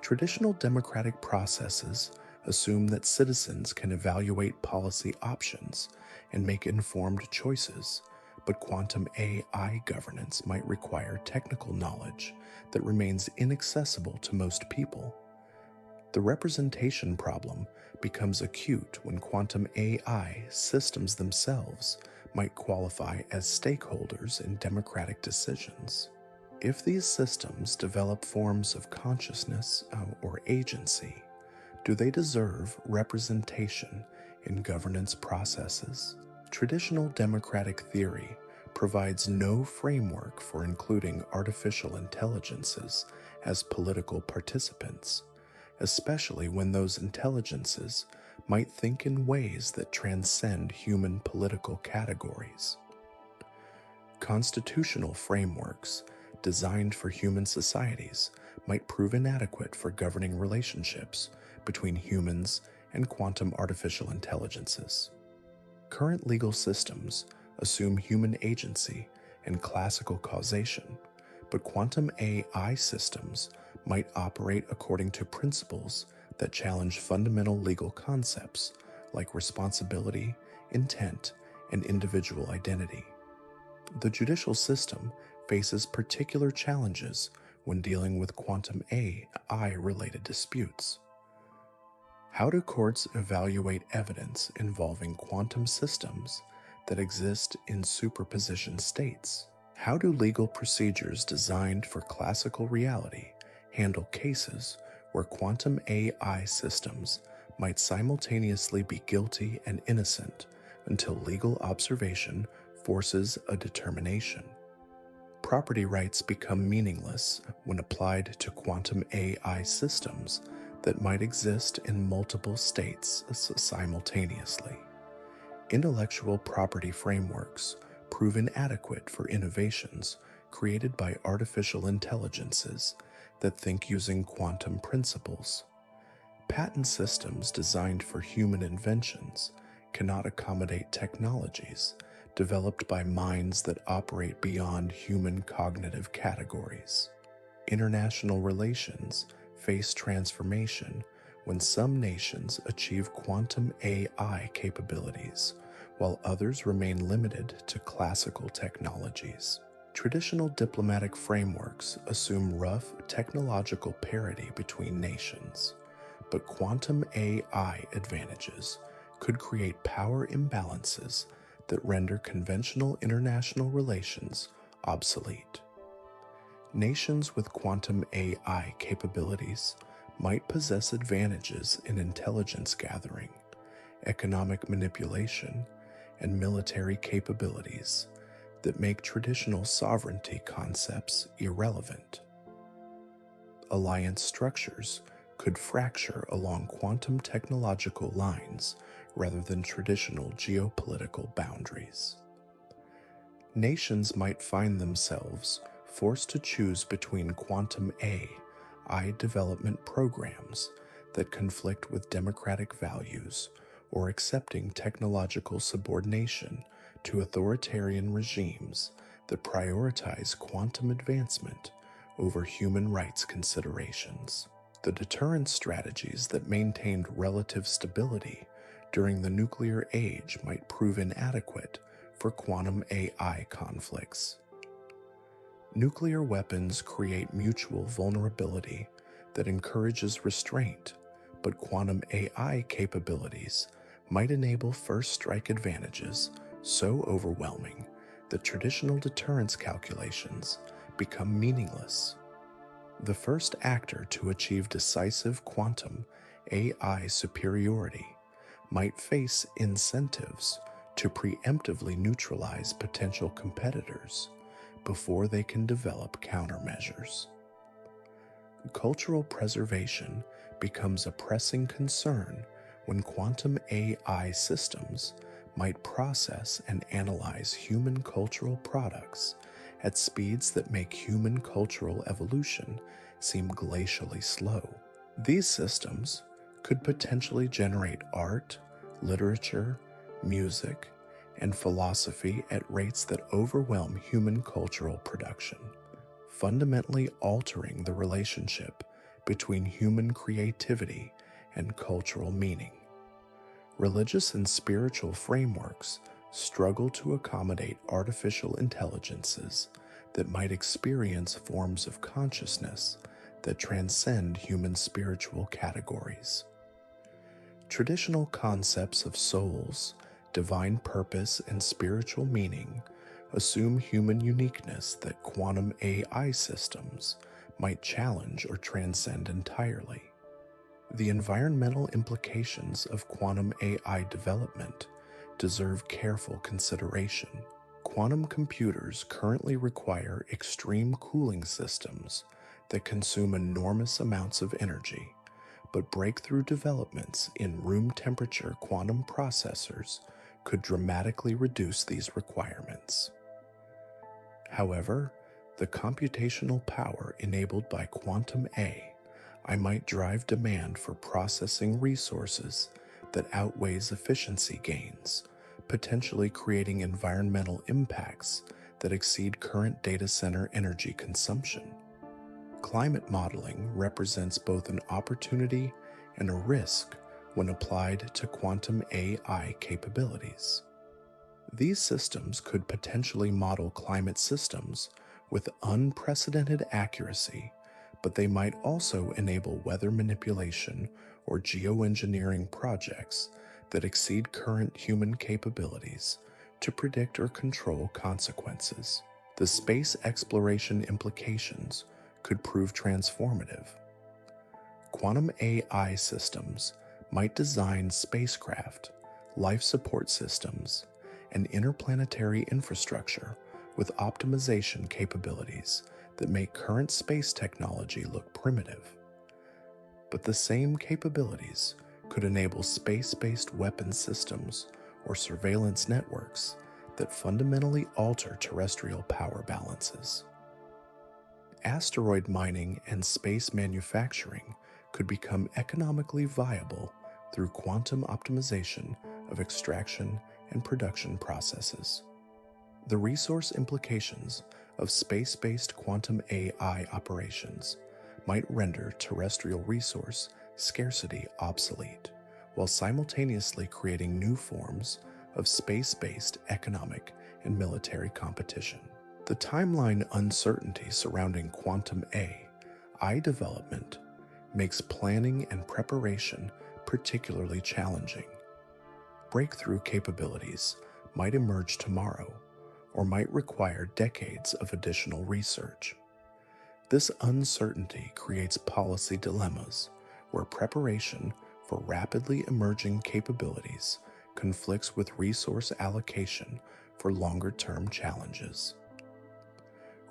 [SPEAKER 1] Traditional democratic processes assume that citizens can evaluate policy options and make informed choices, but quantum AI governance might require technical knowledge that remains inaccessible to most people. The representation problem becomes acute when quantum AI systems themselves might qualify as stakeholders in democratic decisions. If these systems develop forms of consciousness or agency, do they deserve representation in governance processes? Traditional democratic theory provides no framework for including artificial intelligences as political participants, especially when those intelligences might think in ways that transcend human political categories. Constitutional frameworks designed for human societies might prove inadequate for governing relationships between humans and quantum artificial intelligences. Current legal systems assume human agency and classical causation, but quantum AI systems might operate according to principles that challenge fundamental legal concepts like responsibility, intent, and individual identity. The judicial system faces particular challenges when dealing with quantum AI-related disputes. How do courts evaluate evidence involving quantum systems that exist in superposition states? How do legal procedures designed for classical reality handle cases where quantum AI systems might simultaneously be guilty and innocent until legal observation forces a determination? Property rights become meaningless when applied to quantum AI systems that might exist in multiple states simultaneously. Intellectual property frameworks prove inadequate for innovations created by artificial intelligences that think using quantum principles. Patent systems designed for human inventions cannot accommodate technologies developed by minds that operate beyond human cognitive categories. International relations face transformation when some nations achieve quantum AI capabilities, while others remain limited to classical technologies. Traditional diplomatic frameworks assume rough technological parity between nations, but quantum AI advantages could create power imbalances that render conventional international relations obsolete. Nations with quantum AI capabilities might possess advantages in intelligence gathering, economic manipulation, and military capabilities that make traditional sovereignty concepts irrelevant. Alliance structures could fracture along quantum technological lines rather than traditional geopolitical boundaries. Nations might find themselves forced to choose between quantum AI development programs that conflict with democratic values or accepting technological subordination to authoritarian regimes that prioritize quantum advancement over human rights considerations. The deterrence strategies that maintained relative stability during the nuclear age might prove inadequate for quantum AI conflicts. Nuclear weapons create mutual vulnerability that encourages restraint, but quantum AI capabilities might enable first strike advantages so overwhelming that traditional deterrence calculations become meaningless. The first actor to achieve decisive quantum AI superiority might face incentives to preemptively neutralize potential competitors before they can develop countermeasures. Cultural preservation becomes a pressing concern when quantum AI systems might process and analyze human cultural products at speeds that make human cultural evolution seem glacially slow. These systems could potentially generate art, literature, music, and philosophy at rates that overwhelm human cultural production, fundamentally altering the relationship between human creativity and cultural meaning. Religious and spiritual frameworks struggle to accommodate artificial intelligences that might experience forms of consciousness that transcend human spiritual categories. Traditional concepts of souls, divine purpose, and spiritual meaning assume human uniqueness that quantum AI systems might challenge or transcend entirely. The environmental implications of quantum AI development deserve careful consideration. Quantum computers currently require extreme cooling systems that consume enormous amounts of energy, but breakthrough developments in room temperature quantum processors could dramatically reduce these requirements. However, the computational power enabled by quantum AI might drive demand for processing resources that outweighs efficiency gains, potentially creating environmental impacts that exceed current data center energy consumption. Climate modeling represents both an opportunity and a risk when applied to quantum AI capabilities. These systems could potentially model climate systems with unprecedented accuracy, but they might also enable weather manipulation or geoengineering projects that exceed current human capabilities to predict or control consequences. The space exploration implications could prove transformative. Quantum AI systems might design spacecraft, life support systems, and interplanetary infrastructure with optimization capabilities that make current space technology look primitive. But the same capabilities could enable space-based weapon systems or surveillance networks that fundamentally alter terrestrial power balances. Asteroid mining and space manufacturing could become economically viable through quantum optimization of extraction and production processes. The resource implications of space-based quantum AI operations might render terrestrial resource scarcity obsolete, while simultaneously creating new forms of space-based economic and military competition. The timeline uncertainty surrounding quantum AI development makes planning and preparation particularly challenging. Breakthrough capabilities might emerge tomorrow or might require decades of additional research. This uncertainty creates policy dilemmas where preparation for rapidly emerging capabilities conflicts with resource allocation for longer-term challenges.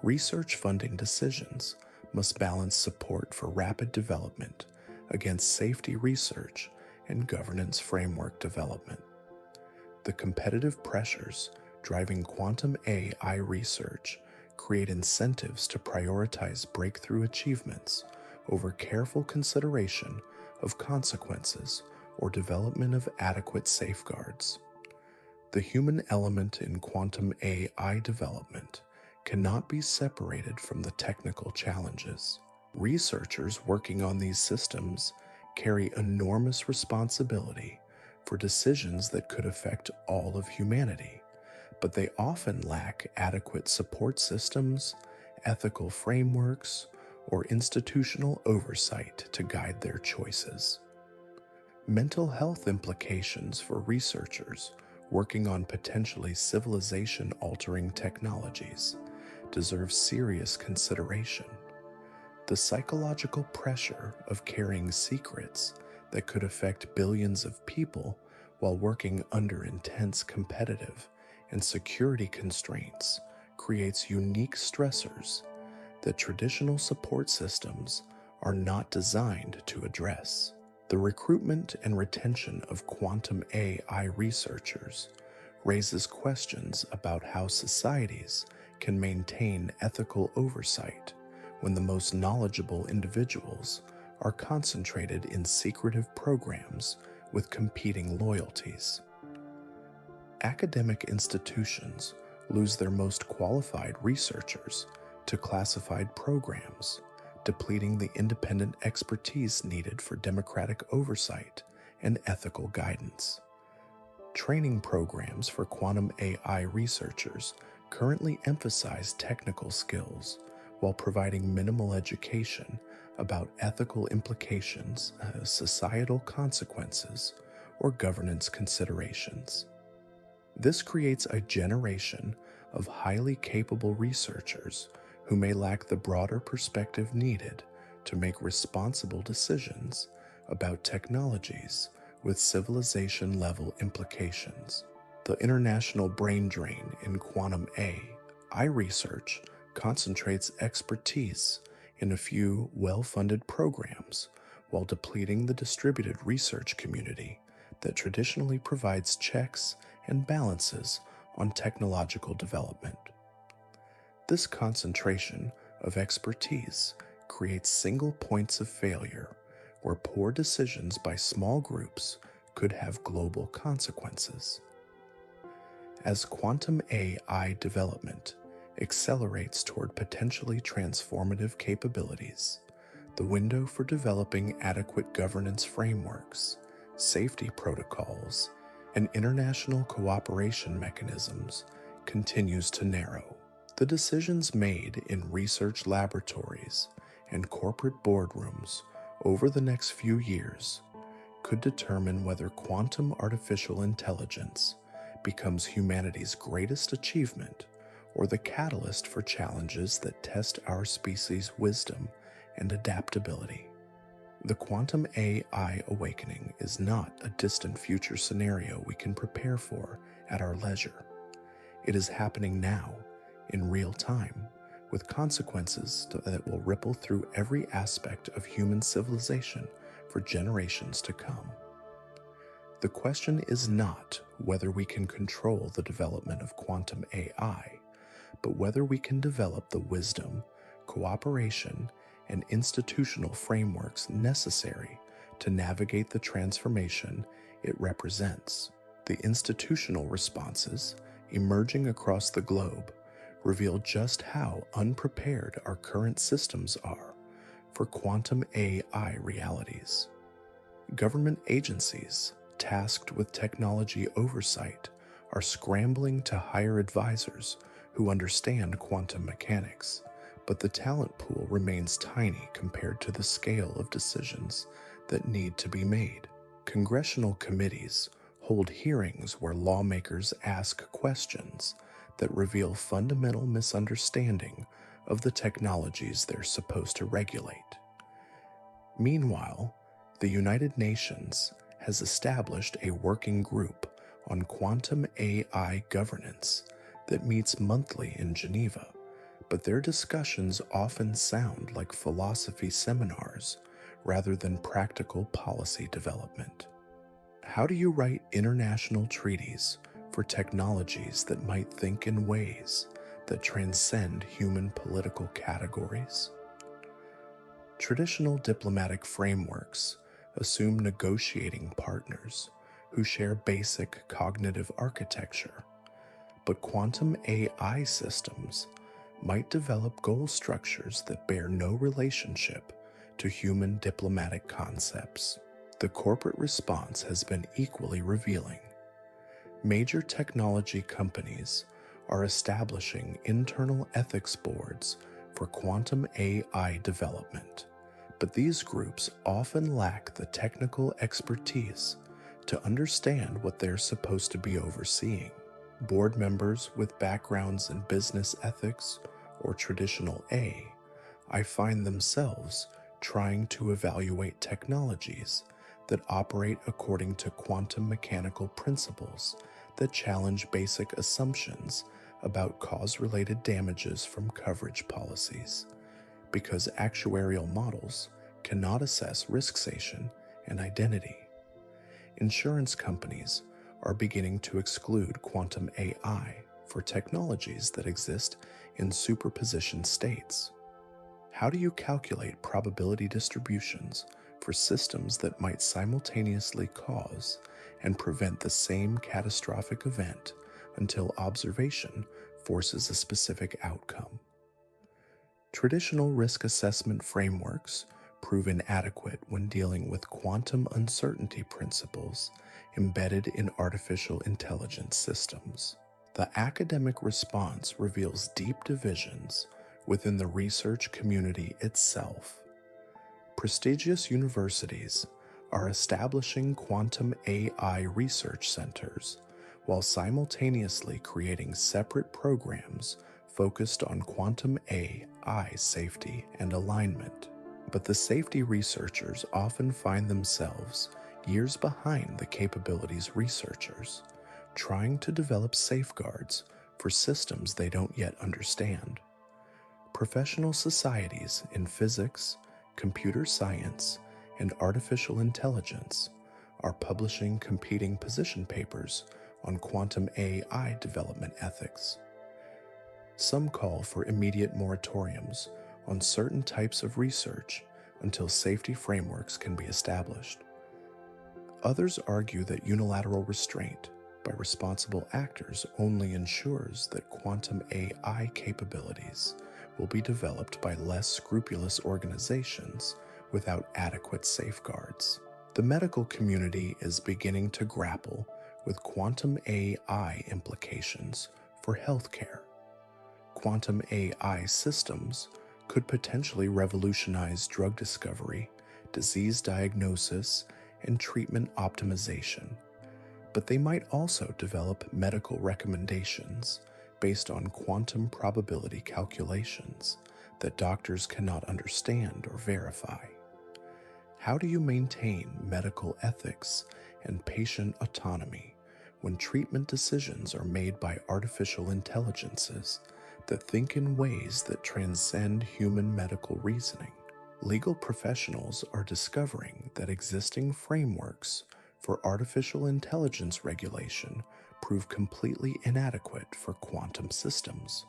[SPEAKER 1] Research funding decisions must balance support for rapid development against safety research and governance framework development. The competitive pressures driving quantum AI research create incentives to prioritize breakthrough achievements over careful consideration of consequences or development of adequate safeguards. The human element in quantum AI development cannot be separated from the technical challenges. Researchers working on these systems carry enormous responsibility for decisions that could affect all of humanity, but they often lack adequate support systems, ethical frameworks, or institutional oversight to guide their choices. Mental health implications for researchers working on potentially civilization-altering technologies deserve serious consideration. The psychological pressure of carrying secrets that could affect billions of people while working under intense competitive and security constraints creates unique stressors that traditional support systems are not designed to address. The recruitment and retention of quantum AI researchers raises questions about how societies can maintain ethical oversight when the most knowledgeable individuals are concentrated in secretive programs with competing loyalties. Academic institutions lose their most qualified researchers to classified programs, depleting the independent expertise needed for democratic oversight and ethical guidance. Training programs for quantum AI researchers currently emphasize technical skills while providing minimal education about ethical implications, societal consequences, or governance considerations. This creates a generation of highly capable researchers who may lack the broader perspective needed to make responsible decisions about technologies with civilization-level implications. The international brain drain in quantum AI research concentrates expertise in a few well-funded programs while depleting the distributed research community that traditionally provides checks and balances on technological development. This concentration of expertise creates single points of failure where poor decisions by small groups could have global consequences. As quantum AI development accelerates toward potentially transformative capabilities, the window for developing adequate governance frameworks, safety protocols, and international cooperation mechanisms continues to narrow. The decisions made in research laboratories and corporate boardrooms over the next few years could determine whether quantum artificial intelligence becomes humanity's greatest achievement or the catalyst for challenges that test our species' wisdom and adaptability. The quantum AI awakening is not a distant future scenario we can prepare for at our leisure. It is happening now, in real time, with consequences that will ripple through every aspect of human civilization for generations to come. The question is not whether we can control the development of quantum AI, but whether we can develop the wisdom, cooperation, and institutional frameworks necessary to navigate the transformation it represents. The institutional responses emerging across the globe reveal just how unprepared our current systems are for quantum AI realities. Government agencies tasked with technology oversight are scrambling to hire advisors who understand quantum mechanics, but the talent pool remains tiny compared to the scale of decisions that need to be made. Congressional committees hold hearings where lawmakers ask questions that reveal fundamental misunderstanding of the technologies they're supposed to regulate. Meanwhile, the United Nations has established a working group on quantum AI governance that meets monthly in Geneva, but their discussions often sound like philosophy seminars rather than practical policy development. How do you write international treaties for technologies that might think in ways that transcend human political categories? Traditional diplomatic frameworks assume negotiating partners who share basic cognitive architecture, but quantum AI systems might develop goal structures that bear no relationship to human diplomatic concepts. The corporate response has been equally revealing. Major technology companies are establishing internal ethics boards for quantum AI development, but these groups often lack the technical expertise to understand what they're supposed to be overseeing. Board members with backgrounds in business ethics or traditional AI find themselves trying to evaluate technologies that operate according to quantum mechanical principles that challenge basic assumptions about cause-related damages from coverage policies, because actuarial models cannot assess riskation and identity. Insurance companies are beginning to exclude quantum AI for technologies that exist in superposition states. How do you calculate probability distributions for systems that might simultaneously cause and prevent the same catastrophic event until observation forces a specific outcome? Traditional risk assessment frameworks prove inadequate when dealing with quantum uncertainty principles embedded in artificial intelligence systems. The academic response reveals deep divisions within the research community itself. Prestigious universities are establishing quantum AI research centers while simultaneously creating separate programs focused on quantum AI safety and alignment. But the safety researchers often find themselves years behind the capabilities researchers, trying to develop safeguards for systems they don't yet understand. Professional societies in physics, computer science, and artificial intelligence are publishing competing position papers on quantum AI development ethics. Some call for immediate moratoriums on certain types of research until safety frameworks can be established. Others argue that unilateral restraint by responsible actors only ensures that quantum AI capabilities will be developed by less scrupulous organizations without adequate safeguards. The medical community is beginning to grapple with quantum AI implications for healthcare. Quantum AI systems could potentially revolutionize drug discovery, disease diagnosis, and treatment optimization, but they might also develop medical recommendations based on quantum probability calculations that doctors cannot understand or verify. How do you maintain medical ethics and patient autonomy when treatment decisions are made by artificial intelligences that think in ways that transcend human medical reasoning? Legal professionals are discovering that existing frameworks for artificial intelligence regulation prove completely inadequate for quantum systems.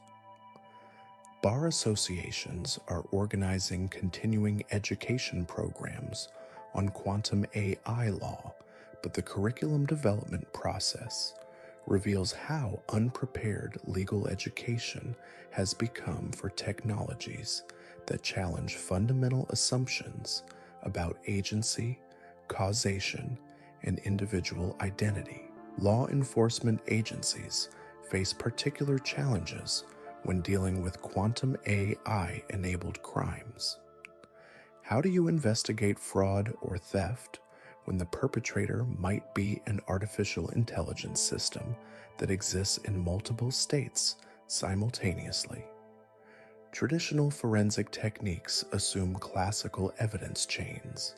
[SPEAKER 1] Bar associations are organizing continuing education programs on quantum AI law, but the curriculum development process reveals how unprepared legal education has become for technologies that challenge fundamental assumptions about agency, causation, and individual identity. Law enforcement agencies face particular challenges when dealing with quantum AI-enabled crimes. How do you investigate fraud or theft when the perpetrator might be an artificial intelligence system that exists in multiple states simultaneously? Traditional forensic techniques assume classical evidence chains,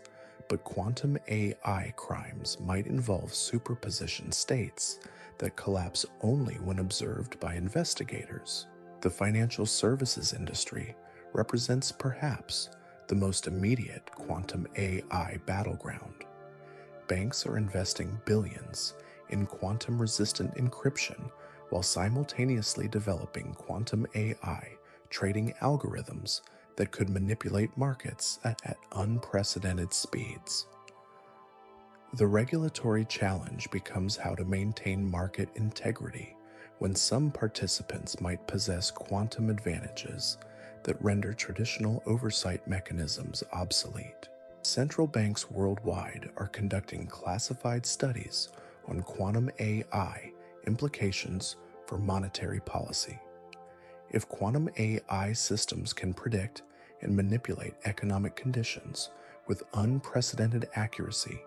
[SPEAKER 1] but quantum AI crimes might involve superposition states that collapse only when observed by investigators. The financial services industry represents perhaps the most immediate quantum AI battleground. Banks are investing billions in quantum-resistant encryption while simultaneously developing quantum AI trading algorithms that could manipulate markets at unprecedented speeds. The regulatory challenge becomes how to maintain market integrity when some participants might possess quantum advantages that render traditional oversight mechanisms obsolete. Central banks worldwide are conducting classified studies on quantum AI implications for monetary policy. If quantum AI systems can predict and manipulate economic conditions with unprecedented accuracy,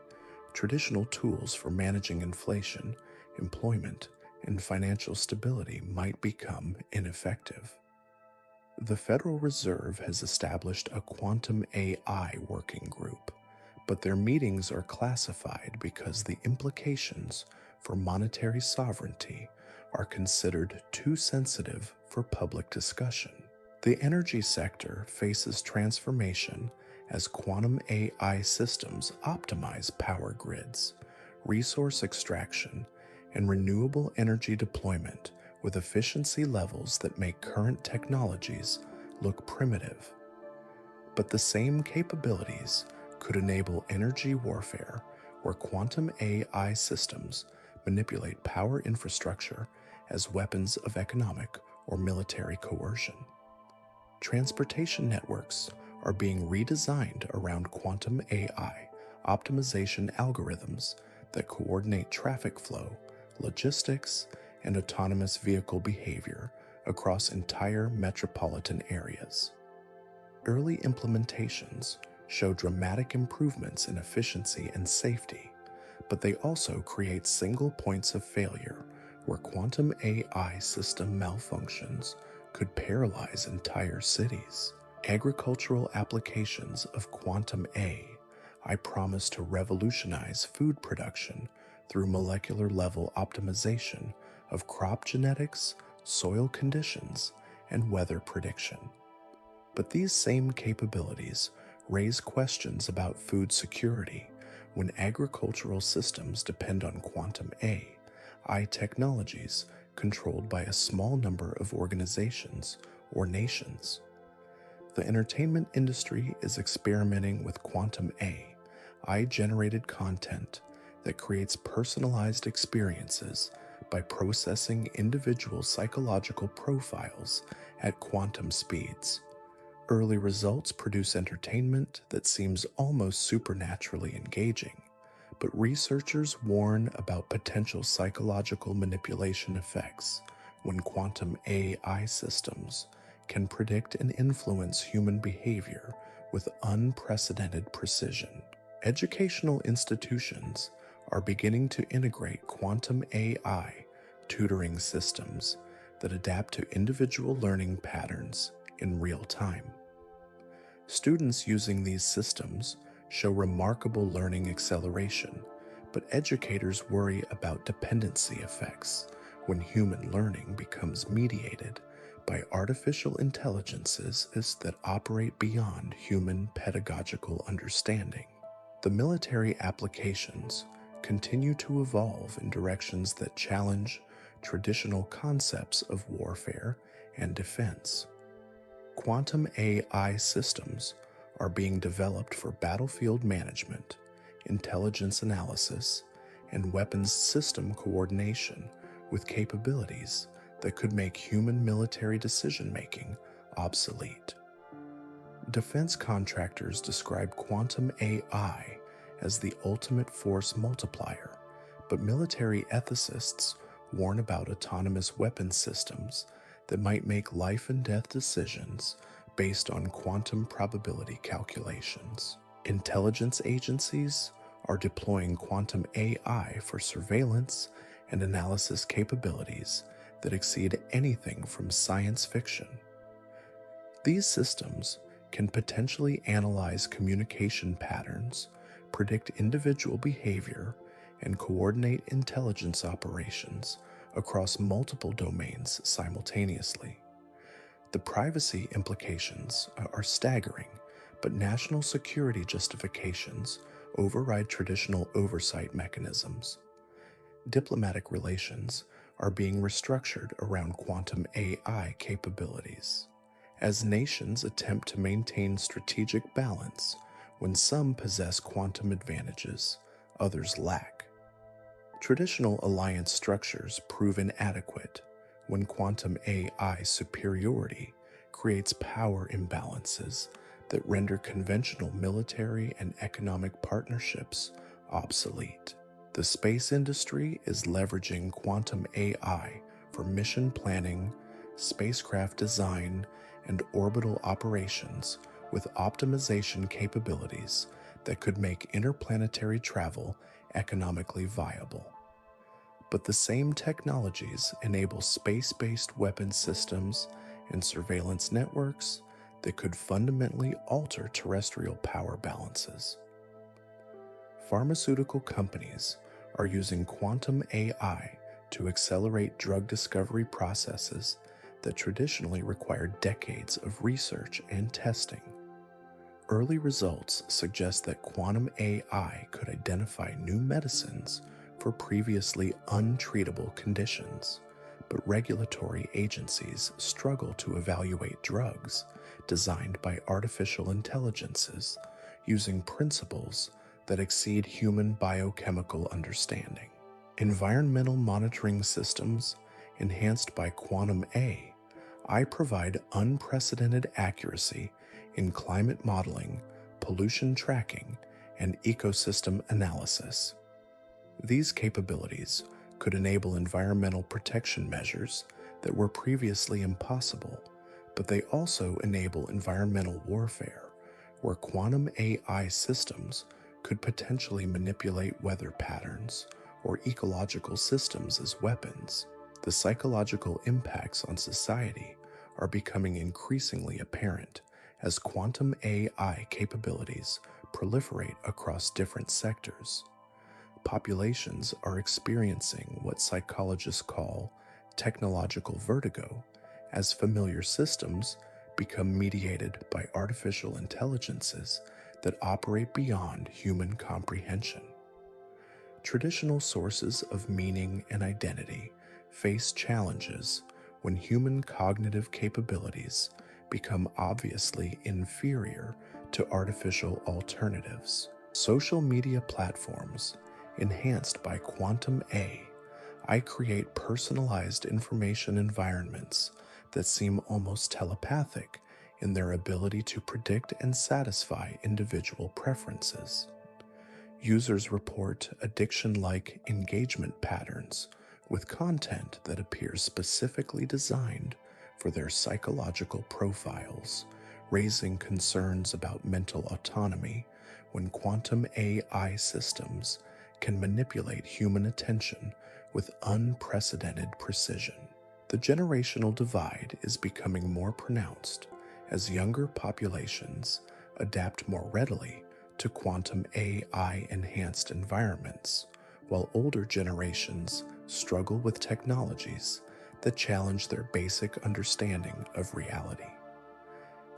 [SPEAKER 1] traditional tools for managing inflation, employment, and financial stability might become ineffective. The Federal Reserve has established a quantum AI working group, but their meetings are classified because the implications for monetary sovereignty are considered too sensitive for public discussion. The energy sector faces transformation as quantum AI systems optimize power grids, resource extraction, and renewable energy deployment with efficiency levels that make current technologies look primitive. But the same capabilities could enable energy warfare, where quantum AI systems manipulate power infrastructure as weapons of economic or military coercion. Transportation networks are being redesigned around quantum AI optimization algorithms that coordinate traffic flow, logistics, and autonomous vehicle behavior across entire metropolitan areas. Early implementations show dramatic improvements in efficiency and safety, but they also create single points of failure where quantum AI system malfunctions could paralyze entire cities. Agricultural applications of quantum AI promise to revolutionize food production through molecular level optimization of crop genetics, soil conditions, and weather prediction. But these same capabilities raise questions about food security when agricultural systems depend on quantum AI technologies controlled by a small number of organizations or nations. The entertainment industry is experimenting with quantum AI-generated content that creates personalized experiences by processing individual psychological profiles at quantum speeds. Early results produce entertainment that seems almost supernaturally engaging, but researchers warn about potential psychological manipulation effects when quantum AI systems can predict and influence human behavior with unprecedented precision. Educational institutions are beginning to integrate quantum AI tutoring systems that adapt to individual learning patterns in real time. Students using these systems show remarkable learning acceleration, but educators worry about dependency effects when human learning becomes mediated by artificial intelligences that operate beyond human pedagogical understanding. The military applications continue to evolve in directions that challenge traditional concepts of warfare and defense. Quantum AI systems are being developed for battlefield management, intelligence analysis, and weapons system coordination with capabilities that could make human military decision-making obsolete. Defense contractors describe quantum AI as the ultimate force multiplier, but military ethicists warn about autonomous weapon systems that might make life and death decisions based on quantum probability calculations. Intelligence agencies are deploying quantum AI for surveillance and analysis capabilities that exceed anything from science fiction. These systems can potentially analyze communication patterns, predict individual behavior, and coordinate intelligence operations across multiple domains simultaneously. The privacy implications are staggering, but national security justifications override traditional oversight mechanisms. Diplomatic relations are being restructured around quantum AI capabilities, as nations attempt to maintain strategic balance when some possess quantum advantages, others lack. Traditional alliance structures prove inadequate when quantum AI superiority creates power imbalances that render conventional military and economic partnerships obsolete. The space industry is leveraging quantum AI for mission planning, spacecraft design, and orbital operations with optimization capabilities that could make interplanetary travel economically viable. But the same technologies enable space-based weapon systems and surveillance networks that could fundamentally alter terrestrial power balances. Pharmaceutical companies are using quantum AI to accelerate drug discovery processes that traditionally require decades of research and testing. Early results suggest that quantum AI could identify new medicines for previously untreatable conditions, but regulatory agencies struggle to evaluate drugs designed by artificial intelligences using principles that exceed human biochemical understanding. Environmental monitoring systems enhanced by quantum AI provide unprecedented accuracy in climate modeling, pollution tracking, and ecosystem analysis. These capabilities could enable environmental protection measures that were previously impossible, but they also enable environmental warfare, where quantum AI systems could potentially manipulate weather patterns or ecological systems as weapons. The psychological impacts on society are becoming increasingly apparent as quantum AI capabilities proliferate across different sectors. Populations are experiencing what psychologists call technological vertigo as familiar systems become mediated by artificial intelligences that operate beyond human comprehension. Traditional sources of meaning and identity face challenges when human cognitive capabilities become obviously inferior to artificial alternatives. Social media platforms, enhanced by quantum AI, create personalized information environments that seem almost telepathic in their ability to predict and satisfy individual preferences. Users report addiction-like engagement patterns with content that appears specifically designed for their psychological profiles, raising concerns about mental autonomy when quantum AI systems can manipulate human attention with unprecedented precision. The generational divide is becoming more pronounced as younger populations adapt more readily to quantum AI-enhanced environments, while older generations struggle with technologies that challenge their basic understanding of reality.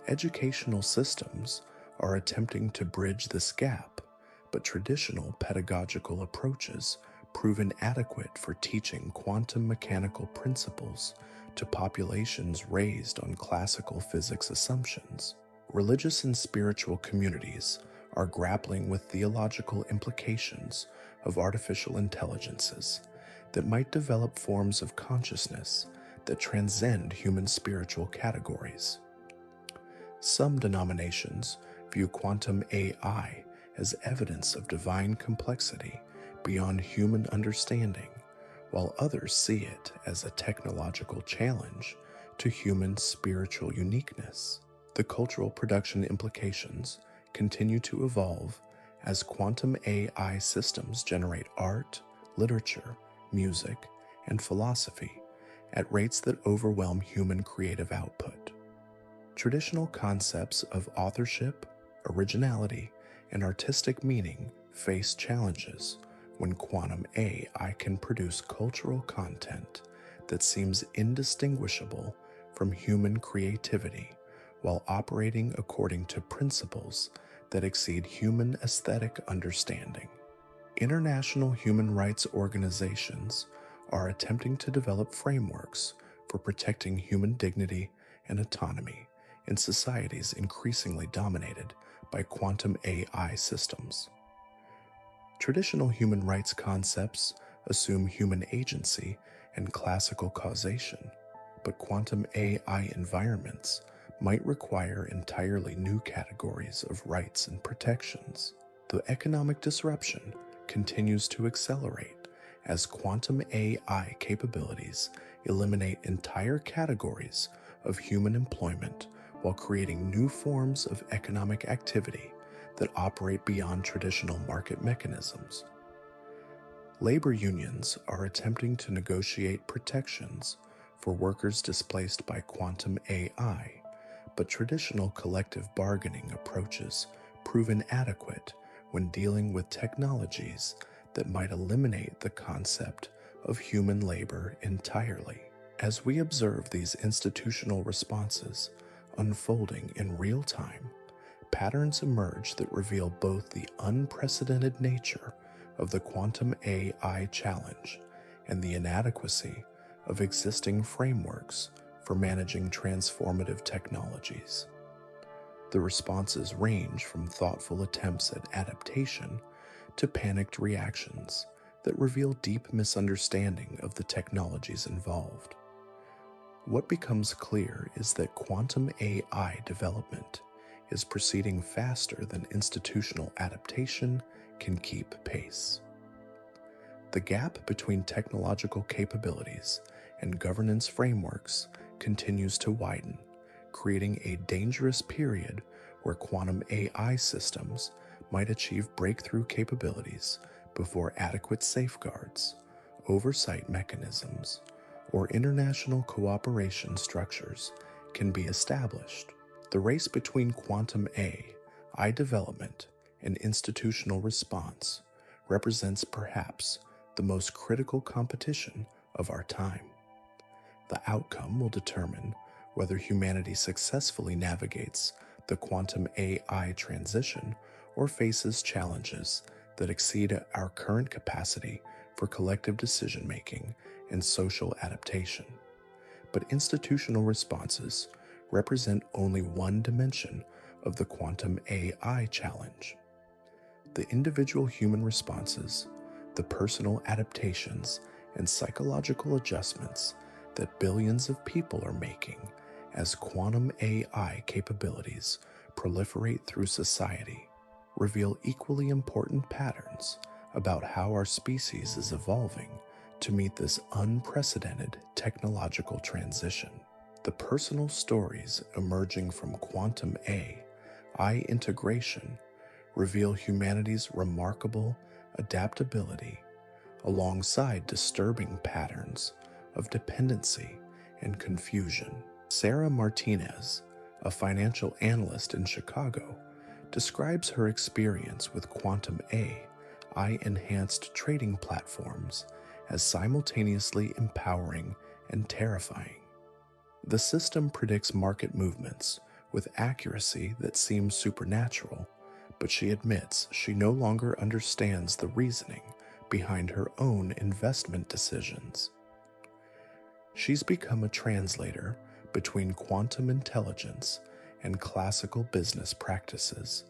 [SPEAKER 1] Educational systems are attempting to bridge this gap, but traditional pedagogical approaches prove inadequate for teaching quantum mechanical principles to populations raised on classical physics assumptions. Religious and spiritual communities are grappling with theological implications of artificial intelligences that might develop forms of consciousness that transcend human spiritual categories. Some denominations view quantum AI as evidence of divine complexity beyond human understanding, while others see it as a technological challenge to human spiritual uniqueness. The cultural production implications continue to evolve as quantum AI systems generate art, literature, music, and philosophy at rates that overwhelm human creative output. Traditional concepts of authorship, originality, and artistic meaning face challenges when quantum AI can produce cultural content that seems indistinguishable from human creativity while operating according to principles that exceed human aesthetic understanding. International human rights organizations are attempting to develop frameworks for protecting human dignity and autonomy in societies increasingly dominated by quantum AI systems. Traditional human rights concepts assume human agency and classical causation, but quantum AI environments might require entirely new categories of rights and protections. The economic disruption continues to accelerate as quantum AI capabilities eliminate entire categories of human employment while creating new forms of economic activity that operate beyond traditional market mechanisms. Labor unions are attempting to negotiate protections for workers displaced by quantum AI, but traditional collective bargaining approaches prove inadequate when dealing with technologies that might eliminate the concept of human labor entirely. As we observe these institutional responses unfolding in real time, patterns emerge that reveal both the unprecedented nature of the quantum AI challenge and the inadequacy of existing frameworks for managing transformative technologies. The responses range from thoughtful attempts at adaptation to panicked reactions that reveal deep misunderstanding of the technologies involved. What becomes clear is that quantum AI development is proceeding faster than institutional adaptation can keep pace. The gap between technological capabilities and governance frameworks continues to widen, creating a dangerous period where quantum AI systems might achieve breakthrough capabilities before adequate safeguards, oversight mechanisms, or international cooperation structures can be established. The race between quantum AI development and institutional response represents perhaps the most critical competition of our time. The outcome will determine whether humanity successfully navigates the quantum AI transition or faces challenges that exceed our current capacity for collective decision-making and social adaptation. But institutional responses represent only one dimension of the quantum AI challenge. The individual human responses, the personal adaptations, and psychological adjustments that billions of people are making as quantum AI capabilities proliferate through society reveal equally important patterns about how our species is evolving to meet this unprecedented technological transition. The personal stories emerging from quantum AI integration reveal humanity's remarkable adaptability alongside disturbing patterns of dependency and confusion. Sarah Martinez, a financial analyst in Chicago, describes her experience with quantum AI-enhanced trading platforms as simultaneously empowering and terrifying. The system predicts market movements with accuracy that seems supernatural, but she admits she no longer understands the reasoning behind her own investment decisions. She's become a translator between quantum intelligence and classical business practices,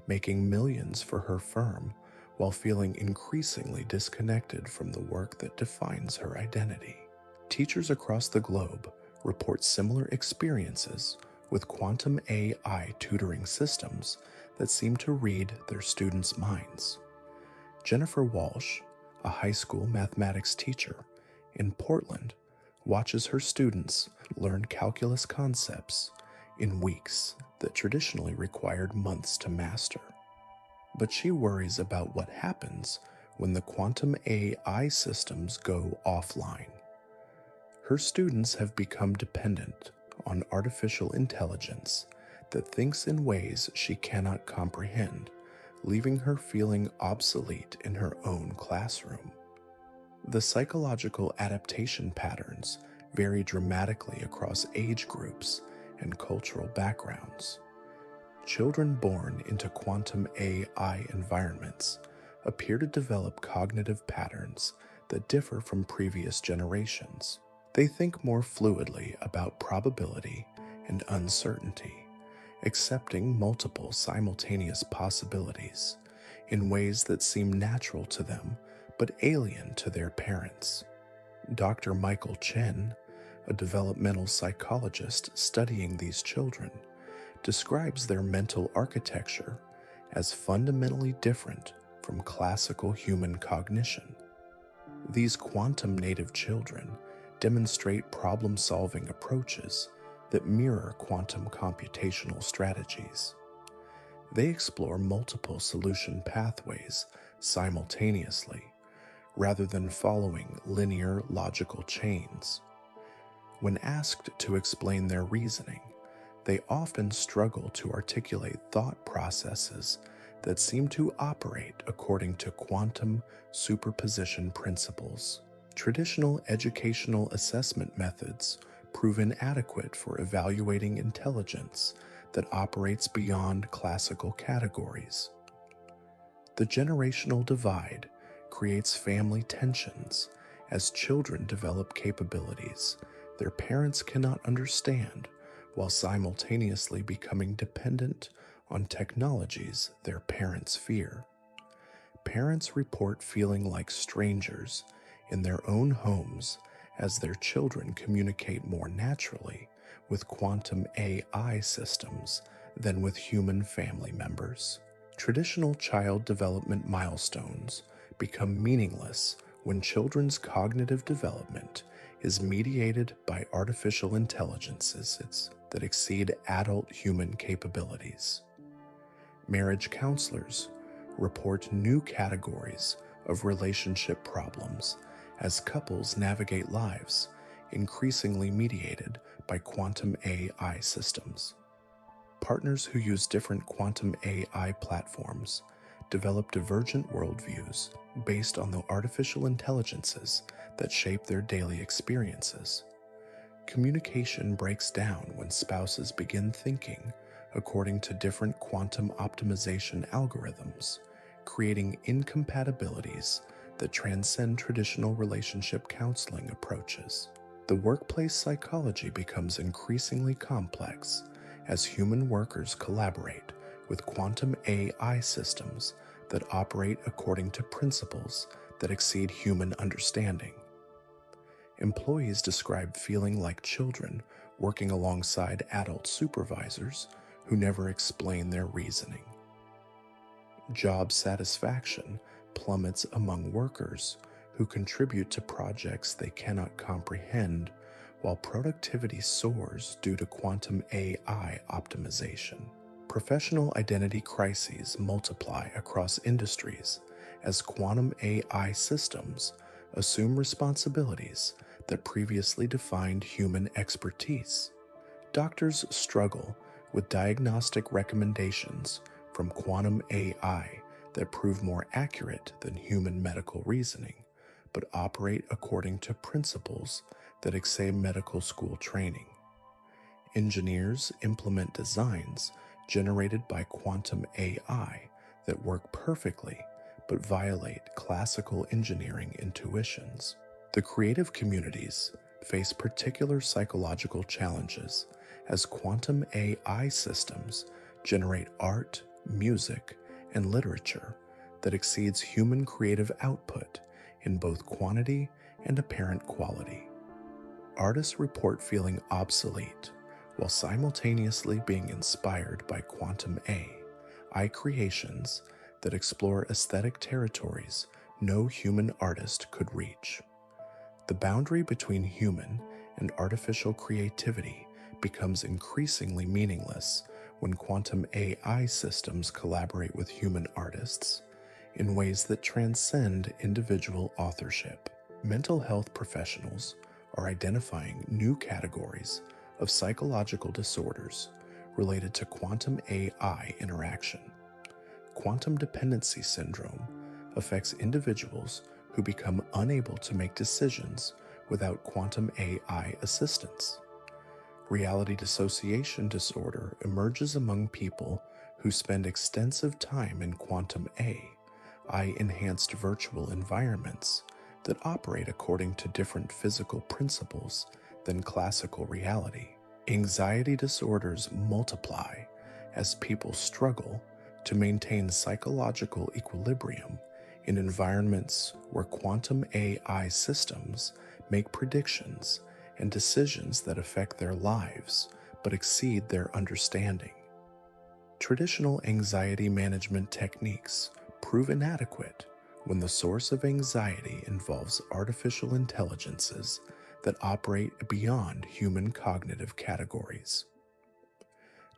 [SPEAKER 1] making millions for her firm while feeling increasingly disconnected from the work that defines her identity. Teachers across the globe report similar experiences with quantum AI tutoring systems that seem to read their students' minds. Jennifer Walsh, a high school mathematics teacher in Portland, watches her students learn calculus concepts in weeks that traditionally required months to master. But she worries about what happens when the quantum AI systems go offline. Her students have become dependent on artificial intelligence that thinks in ways she cannot comprehend, leaving her feeling obsolete in her own classroom. The psychological adaptation patterns vary dramatically across age groups and cultural backgrounds. Children born into quantum AI environments appear to develop cognitive patterns that differ from previous generations. They think more fluidly about probability and uncertainty, accepting multiple simultaneous possibilities in ways that seem natural to them but alien to their parents. Dr. Michael Chen, a developmental psychologist studying these children, describes their mental architecture as fundamentally different from classical human cognition. These quantum native children demonstrate problem-solving approaches that mirror quantum computational strategies. They explore multiple solution pathways simultaneously, rather than following linear logical chains. When asked to explain their reasoning, they often struggle to articulate thought processes that seem to operate according to quantum superposition principles. Traditional educational assessment methods prove inadequate for evaluating intelligence that operates beyond classical categories. The generational divide creates family tensions as children develop capabilities their parents cannot understand while simultaneously becoming dependent on technologies their parents fear. Parents report feeling like strangers in their own homes as their children communicate more naturally with quantum AI systems than with human family members. Traditional child development milestones become meaningless when children's cognitive development is mediated by artificial intelligences that exceed adult human capabilities. Marriage counselors report new categories of relationship problems as couples navigate lives increasingly mediated by quantum AI systems. Partners who use different quantum AI platforms develop divergent worldviews based on the artificial intelligences that shape their daily experiences. Communication breaks down when spouses begin thinking according to different quantum optimization algorithms, creating incompatibilities that transcend traditional relationship counseling approaches. The workplace psychology becomes increasingly complex as human workers collaborate with quantum AI systems that operate according to principles that exceed human understanding. Employees describe feeling like children working alongside adult supervisors who never explain their reasoning. Job satisfaction plummets among workers who contribute to projects they cannot comprehend, while productivity soars due to quantum AI optimization. Professional identity crises multiply across industries as quantum AI systems assume responsibilities that previously defined human expertise. Doctors struggle with diagnostic recommendations from quantum AI that prove more accurate than human medical reasoning, but operate according to principles that exceed medical school training. Engineers implement designs generated by quantum AI that work perfectly but violate classical engineering intuitions. The creative communities face particular psychological challenges as quantum AI systems generate art, music, and literature that exceeds human creative output in both quantity and apparent quality. Artists report feeling obsolete while simultaneously being inspired by quantum AI creations that explore aesthetic territories no human artist could reach. The boundary between human and artificial creativity becomes increasingly meaningless when quantum AI systems collaborate with human artists in ways that transcend individual authorship. Mental health professionals are identifying new categories of psychological disorders related to quantum AI interaction. Quantum dependency syndrome affects individuals who become unable to make decisions without quantum AI assistance. Reality dissociation disorder emerges among people who spend extensive time in quantum AI-enhanced virtual environments that operate according to different physical principles than classical reality. Anxiety disorders multiply as people struggle to maintain psychological equilibrium in environments where quantum AI systems make predictions and decisions that affect their lives but exceed their understanding. Traditional anxiety management techniques prove inadequate when the source of anxiety involves artificial intelligences that operate beyond human cognitive categories.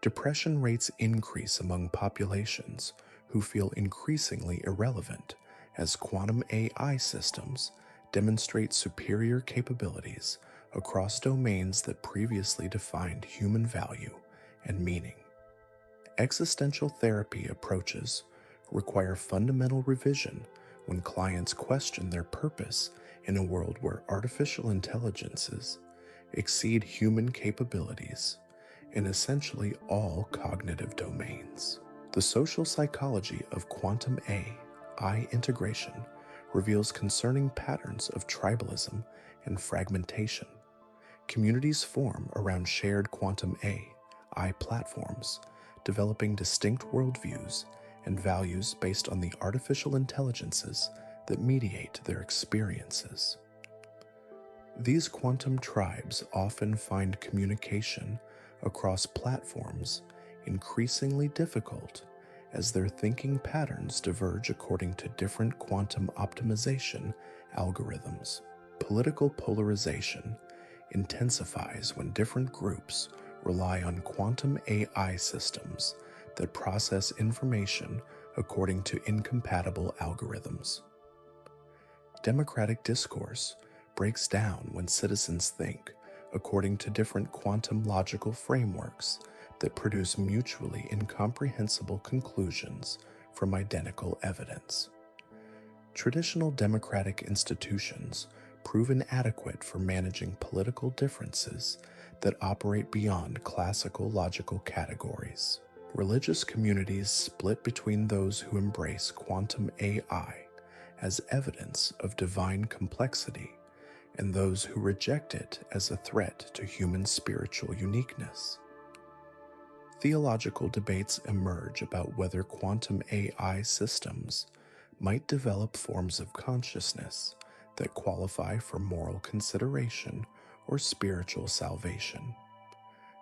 [SPEAKER 1] Depression rates increase among populations who feel increasingly irrelevant as quantum AI systems demonstrate superior capabilities across domains that previously defined human value and meaning. Existential therapy approaches require fundamental revision when clients question their purpose in a world where artificial intelligences exceed human capabilities in essentially all cognitive domains. The social psychology of quantum AI integration reveals concerning patterns of tribalism and fragmentation. Communities form around shared quantum AI platforms, developing distinct worldviews and values based on the artificial intelligences that mediate their experiences. These quantum tribes often find communication across platforms increasingly difficult as their thinking patterns diverge according to different quantum optimization algorithms. Political polarization intensifies when different groups rely on quantum AI systems that process information according to incompatible algorithms. Democratic discourse breaks down when citizens think according to different quantum logical frameworks that produce mutually incomprehensible conclusions from identical evidence. Traditional democratic institutions prove inadequate for managing political differences that operate beyond classical logical categories. Religious communities split between those who embrace quantum AI as evidence of divine complexity and those who reject it as a threat to human spiritual uniqueness. Theological debates emerge about whether quantum AI systems might develop forms of consciousness that qualify for moral consideration or spiritual salvation.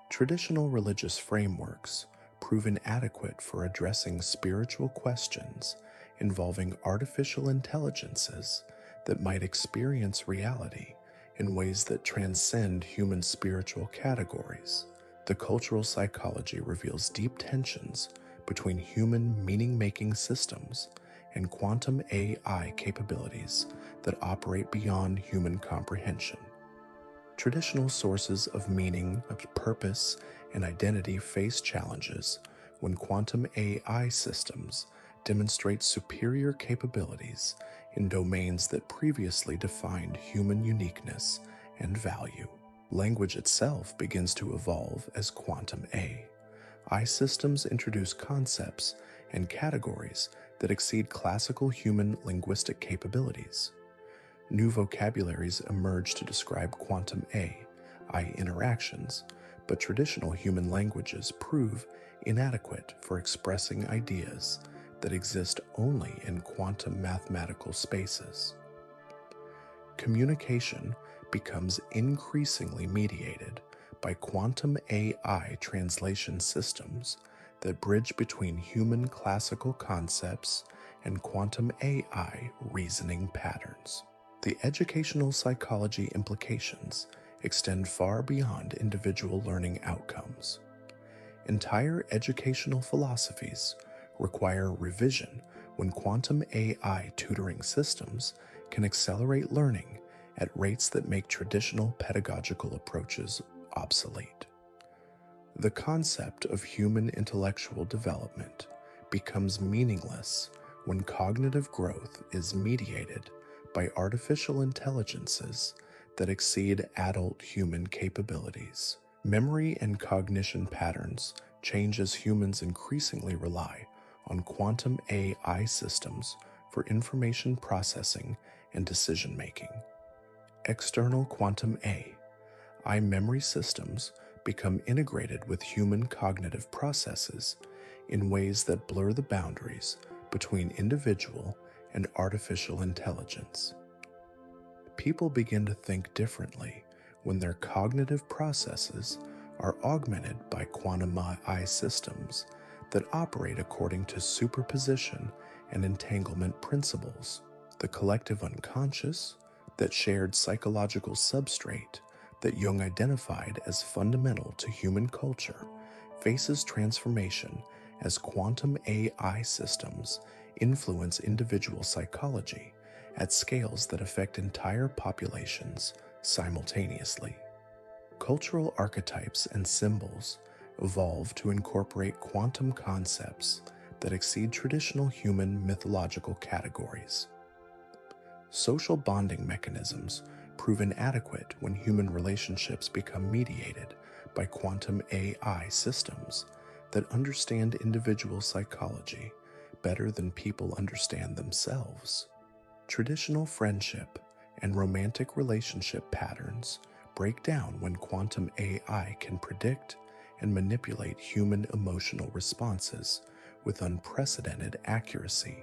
[SPEAKER 1] Traditional religious frameworks prove inadequate for addressing spiritual questions involving artificial intelligences that might experience reality in ways that transcend human spiritual categories. The cultural psychology reveals deep tensions between human meaning-making systems and quantum AI capabilities that operate beyond human comprehension. Traditional sources of meaning, purpose, and identity face challenges when quantum AI systems demonstrate superior capabilities in domains that previously defined human uniqueness and value. Language itself begins to evolve as quantum AI systems introduce concepts and categories that exceed classical human linguistic capabilities. New vocabularies emerge to describe quantum AI interactions, but traditional human languages prove inadequate for expressing ideas that exist only in quantum mathematical spaces. Communication becomes increasingly mediated by quantum AI translation systems that bridge between human classical concepts and quantum AI reasoning patterns. The educational psychology implications extend far beyond individual learning outcomes. Entire educational philosophies require revision when quantum AI tutoring systems can accelerate learning at rates that make traditional pedagogical approaches obsolete. The concept of human intellectual development becomes meaningless when cognitive growth is mediated by artificial intelligences that exceed adult human capabilities. Memory and cognition patterns change as humans increasingly rely on quantum AI systems for information processing and decision making. External quantum AI memory systems become integrated with human cognitive processes in ways that blur the boundaries between individual and artificial intelligence. People begin to think differently when their cognitive processes are augmented by quantum AI systems that operate according to superposition and entanglement principles. The collective unconscious, that shared psychological substrate that Jung identified as fundamental to human culture, faces transformation as quantum AI systems influence individual psychology at scales that affect entire populations simultaneously. Cultural archetypes and symbols evolve to incorporate quantum concepts that exceed traditional human mythological categories. Social bonding mechanisms prove inadequate when human relationships become mediated by quantum AI systems that understand individual psychology better than people understand themselves. Traditional friendship and romantic relationship patterns break down when quantum AI can predict and manipulate human emotional responses with unprecedented accuracy.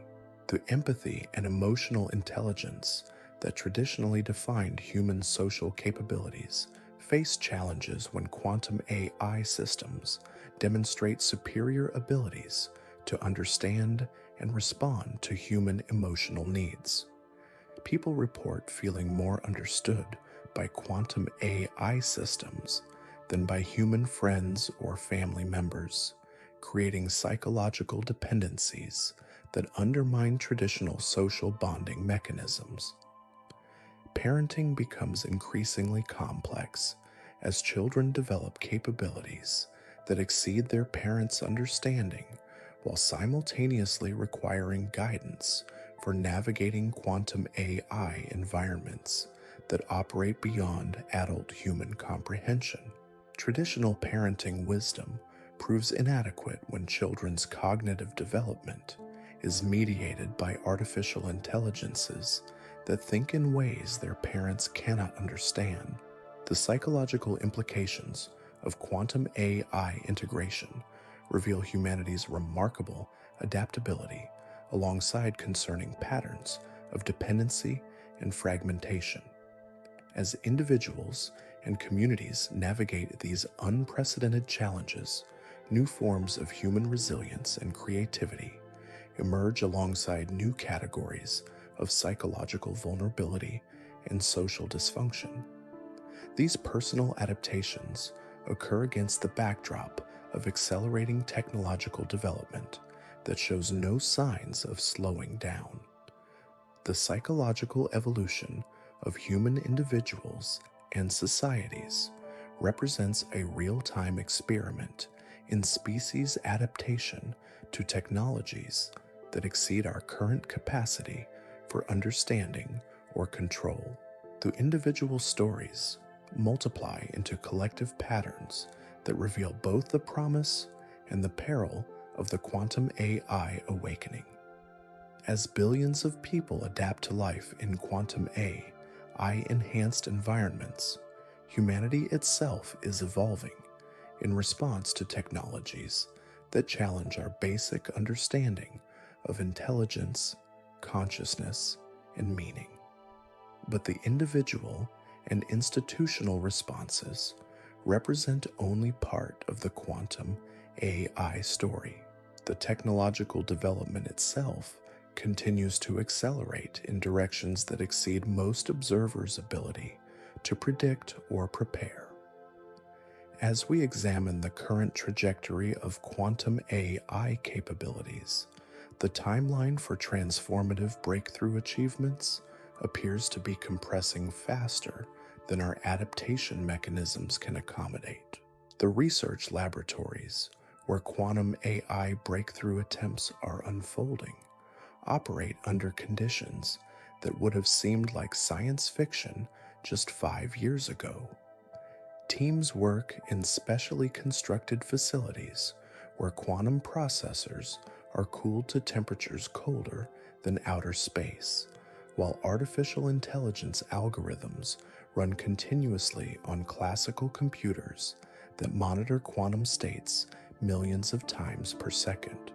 [SPEAKER 1] The empathy and emotional intelligence that traditionally defined human social capabilities face challenges when quantum AI systems demonstrate superior abilities to understand and respond to human emotional needs. People report feeling more understood by quantum AI systems than by human friends or family members, creating psychological dependencies that undermine traditional social bonding mechanisms. Parenting becomes increasingly complex as children develop capabilities that exceed their parents' understanding while simultaneously requiring guidance for navigating quantum AI environments that operate beyond adult human comprehension. Traditional parenting wisdom proves inadequate when children's cognitive development is mediated by artificial intelligences that think in ways their parents cannot understand. The psychological implications of quantum AI integration reveal humanity's remarkable adaptability alongside concerning patterns of dependency and fragmentation. As individuals and communities navigate these unprecedented challenges, new forms of human resilience and creativity emerge alongside new categories of psychological vulnerability and social dysfunction. These personal adaptations occur against the backdrop of accelerating technological development that shows no signs of slowing down. The psychological evolution of human individuals and societies represents a real-time experiment in species adaptation to technologies that exceed our current capacity for understanding or control. The individual stories multiply into collective patterns that reveal both the promise and the peril of the quantum AI awakening. As billions of people adapt to life in quantum AI-enhanced environments, humanity itself is evolving in response to technologies that challenge our basic understanding of intelligence, consciousness, and meaning. But the individual and institutional responses represent only part of the quantum AI story. The technological development itself continues to accelerate in directions that exceed most observers' ability to predict or prepare. As we examine the current trajectory of quantum AI capabilities, the timeline for transformative breakthrough achievements appears to be compressing faster than our adaptation mechanisms can accommodate. The research laboratories where quantum AI breakthrough attempts are unfolding operate under conditions that would have seemed like science fiction just 5 years ago. Teams work in specially constructed facilities where quantum processors are cooled to temperatures colder than outer space, while artificial intelligence algorithms run continuously on classical computers that monitor quantum states millions of times per second.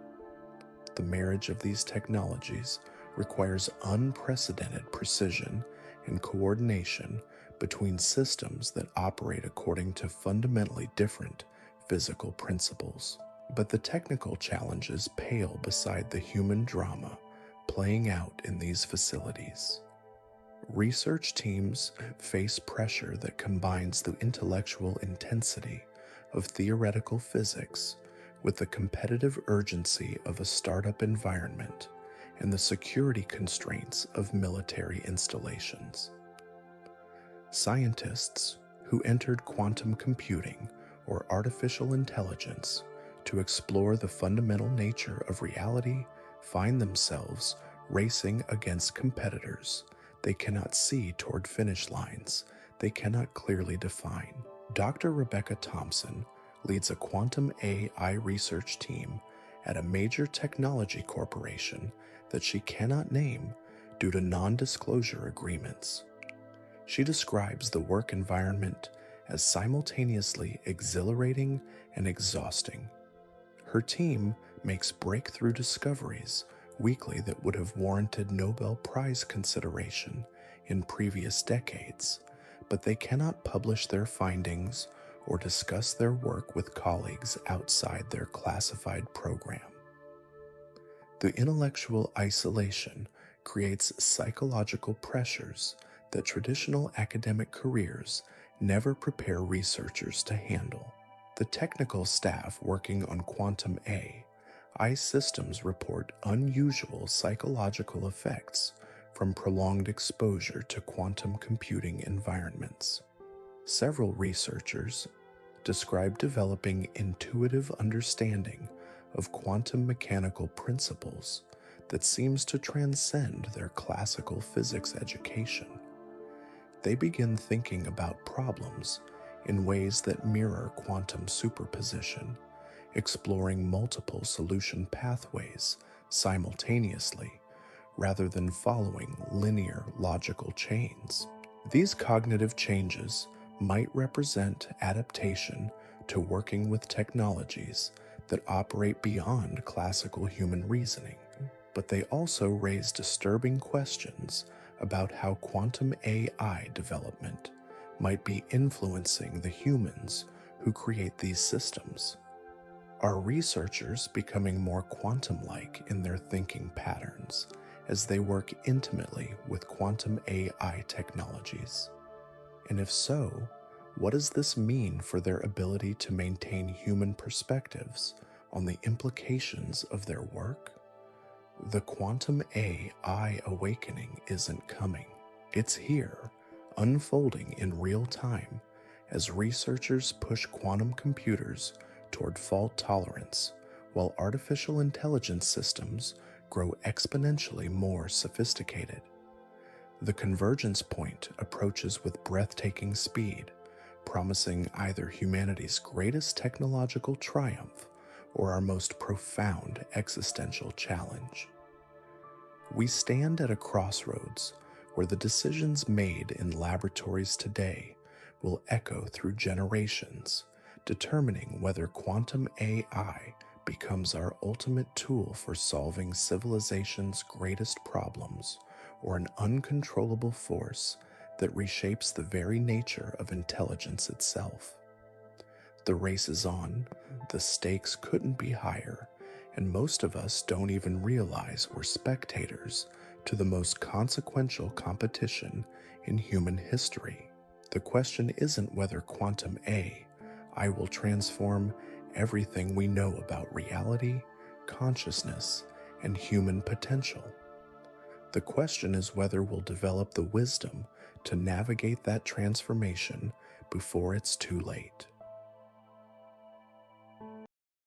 [SPEAKER 1] The marriage of these technologies requires unprecedented precision and coordination between systems that operate according to fundamentally different physical principles. But the technical challenges pale beside the human drama playing out in these facilities. Research teams face pressure that combines the intellectual intensity of theoretical physics with the competitive urgency of a startup environment and the security constraints of military installations. Scientists who entered quantum computing or artificial intelligence to explore the fundamental nature of reality find themselves racing against competitors they cannot see toward finish lines they cannot clearly define. Dr. Rebecca Thompson leads a quantum AI research team at a major technology corporation that she cannot name due to non-disclosure agreements. She describes the work environment as simultaneously exhilarating and exhausting. Her team makes breakthrough discoveries weekly that would have warranted Nobel Prize consideration in previous decades, but they cannot publish their findings or discuss their work with colleagues outside their classified program. The intellectual isolation creates psychological pressures that traditional academic careers never prepare researchers to handle. The technical staff working on quantum AI systems report unusual psychological effects from prolonged exposure to quantum computing environments. Several researchers describe developing intuitive understanding of quantum mechanical principles that seems to transcend their classical physics education. They begin thinking about problems in ways that mirror quantum superposition, exploring multiple solution pathways simultaneously rather than following linear logical chains. These cognitive changes might represent adaptation to working with technologies that operate beyond classical human reasoning, but they also raise disturbing questions about how quantum AI development might be influencing the humans who create these systems. Are researchers becoming more quantum-like in their thinking patterns as they work intimately with quantum AI technologies? And if so, what does this mean for their ability to maintain human perspectives on the implications of their work? The quantum AI awakening isn't coming. It's here, unfolding in real time as researchers push quantum computers toward fault tolerance while artificial intelligence systems grow exponentially more sophisticated. The convergence point approaches with breathtaking speed, promising either humanity's greatest technological triumph or our most profound existential challenge. We stand at a crossroads where the decisions made in laboratories today will echo through generations, determining whether quantum AI becomes our ultimate tool for solving civilization's greatest problems or an uncontrollable force that reshapes the very nature of intelligence itself. The race is on, the stakes couldn't be higher, and most of us don't even realize we're spectators to the most consequential competition in human history. The question isn't whether quantum AI will transform everything we know about reality, consciousness, and human potential. The question is whether we'll develop the wisdom to navigate that transformation before it's too late.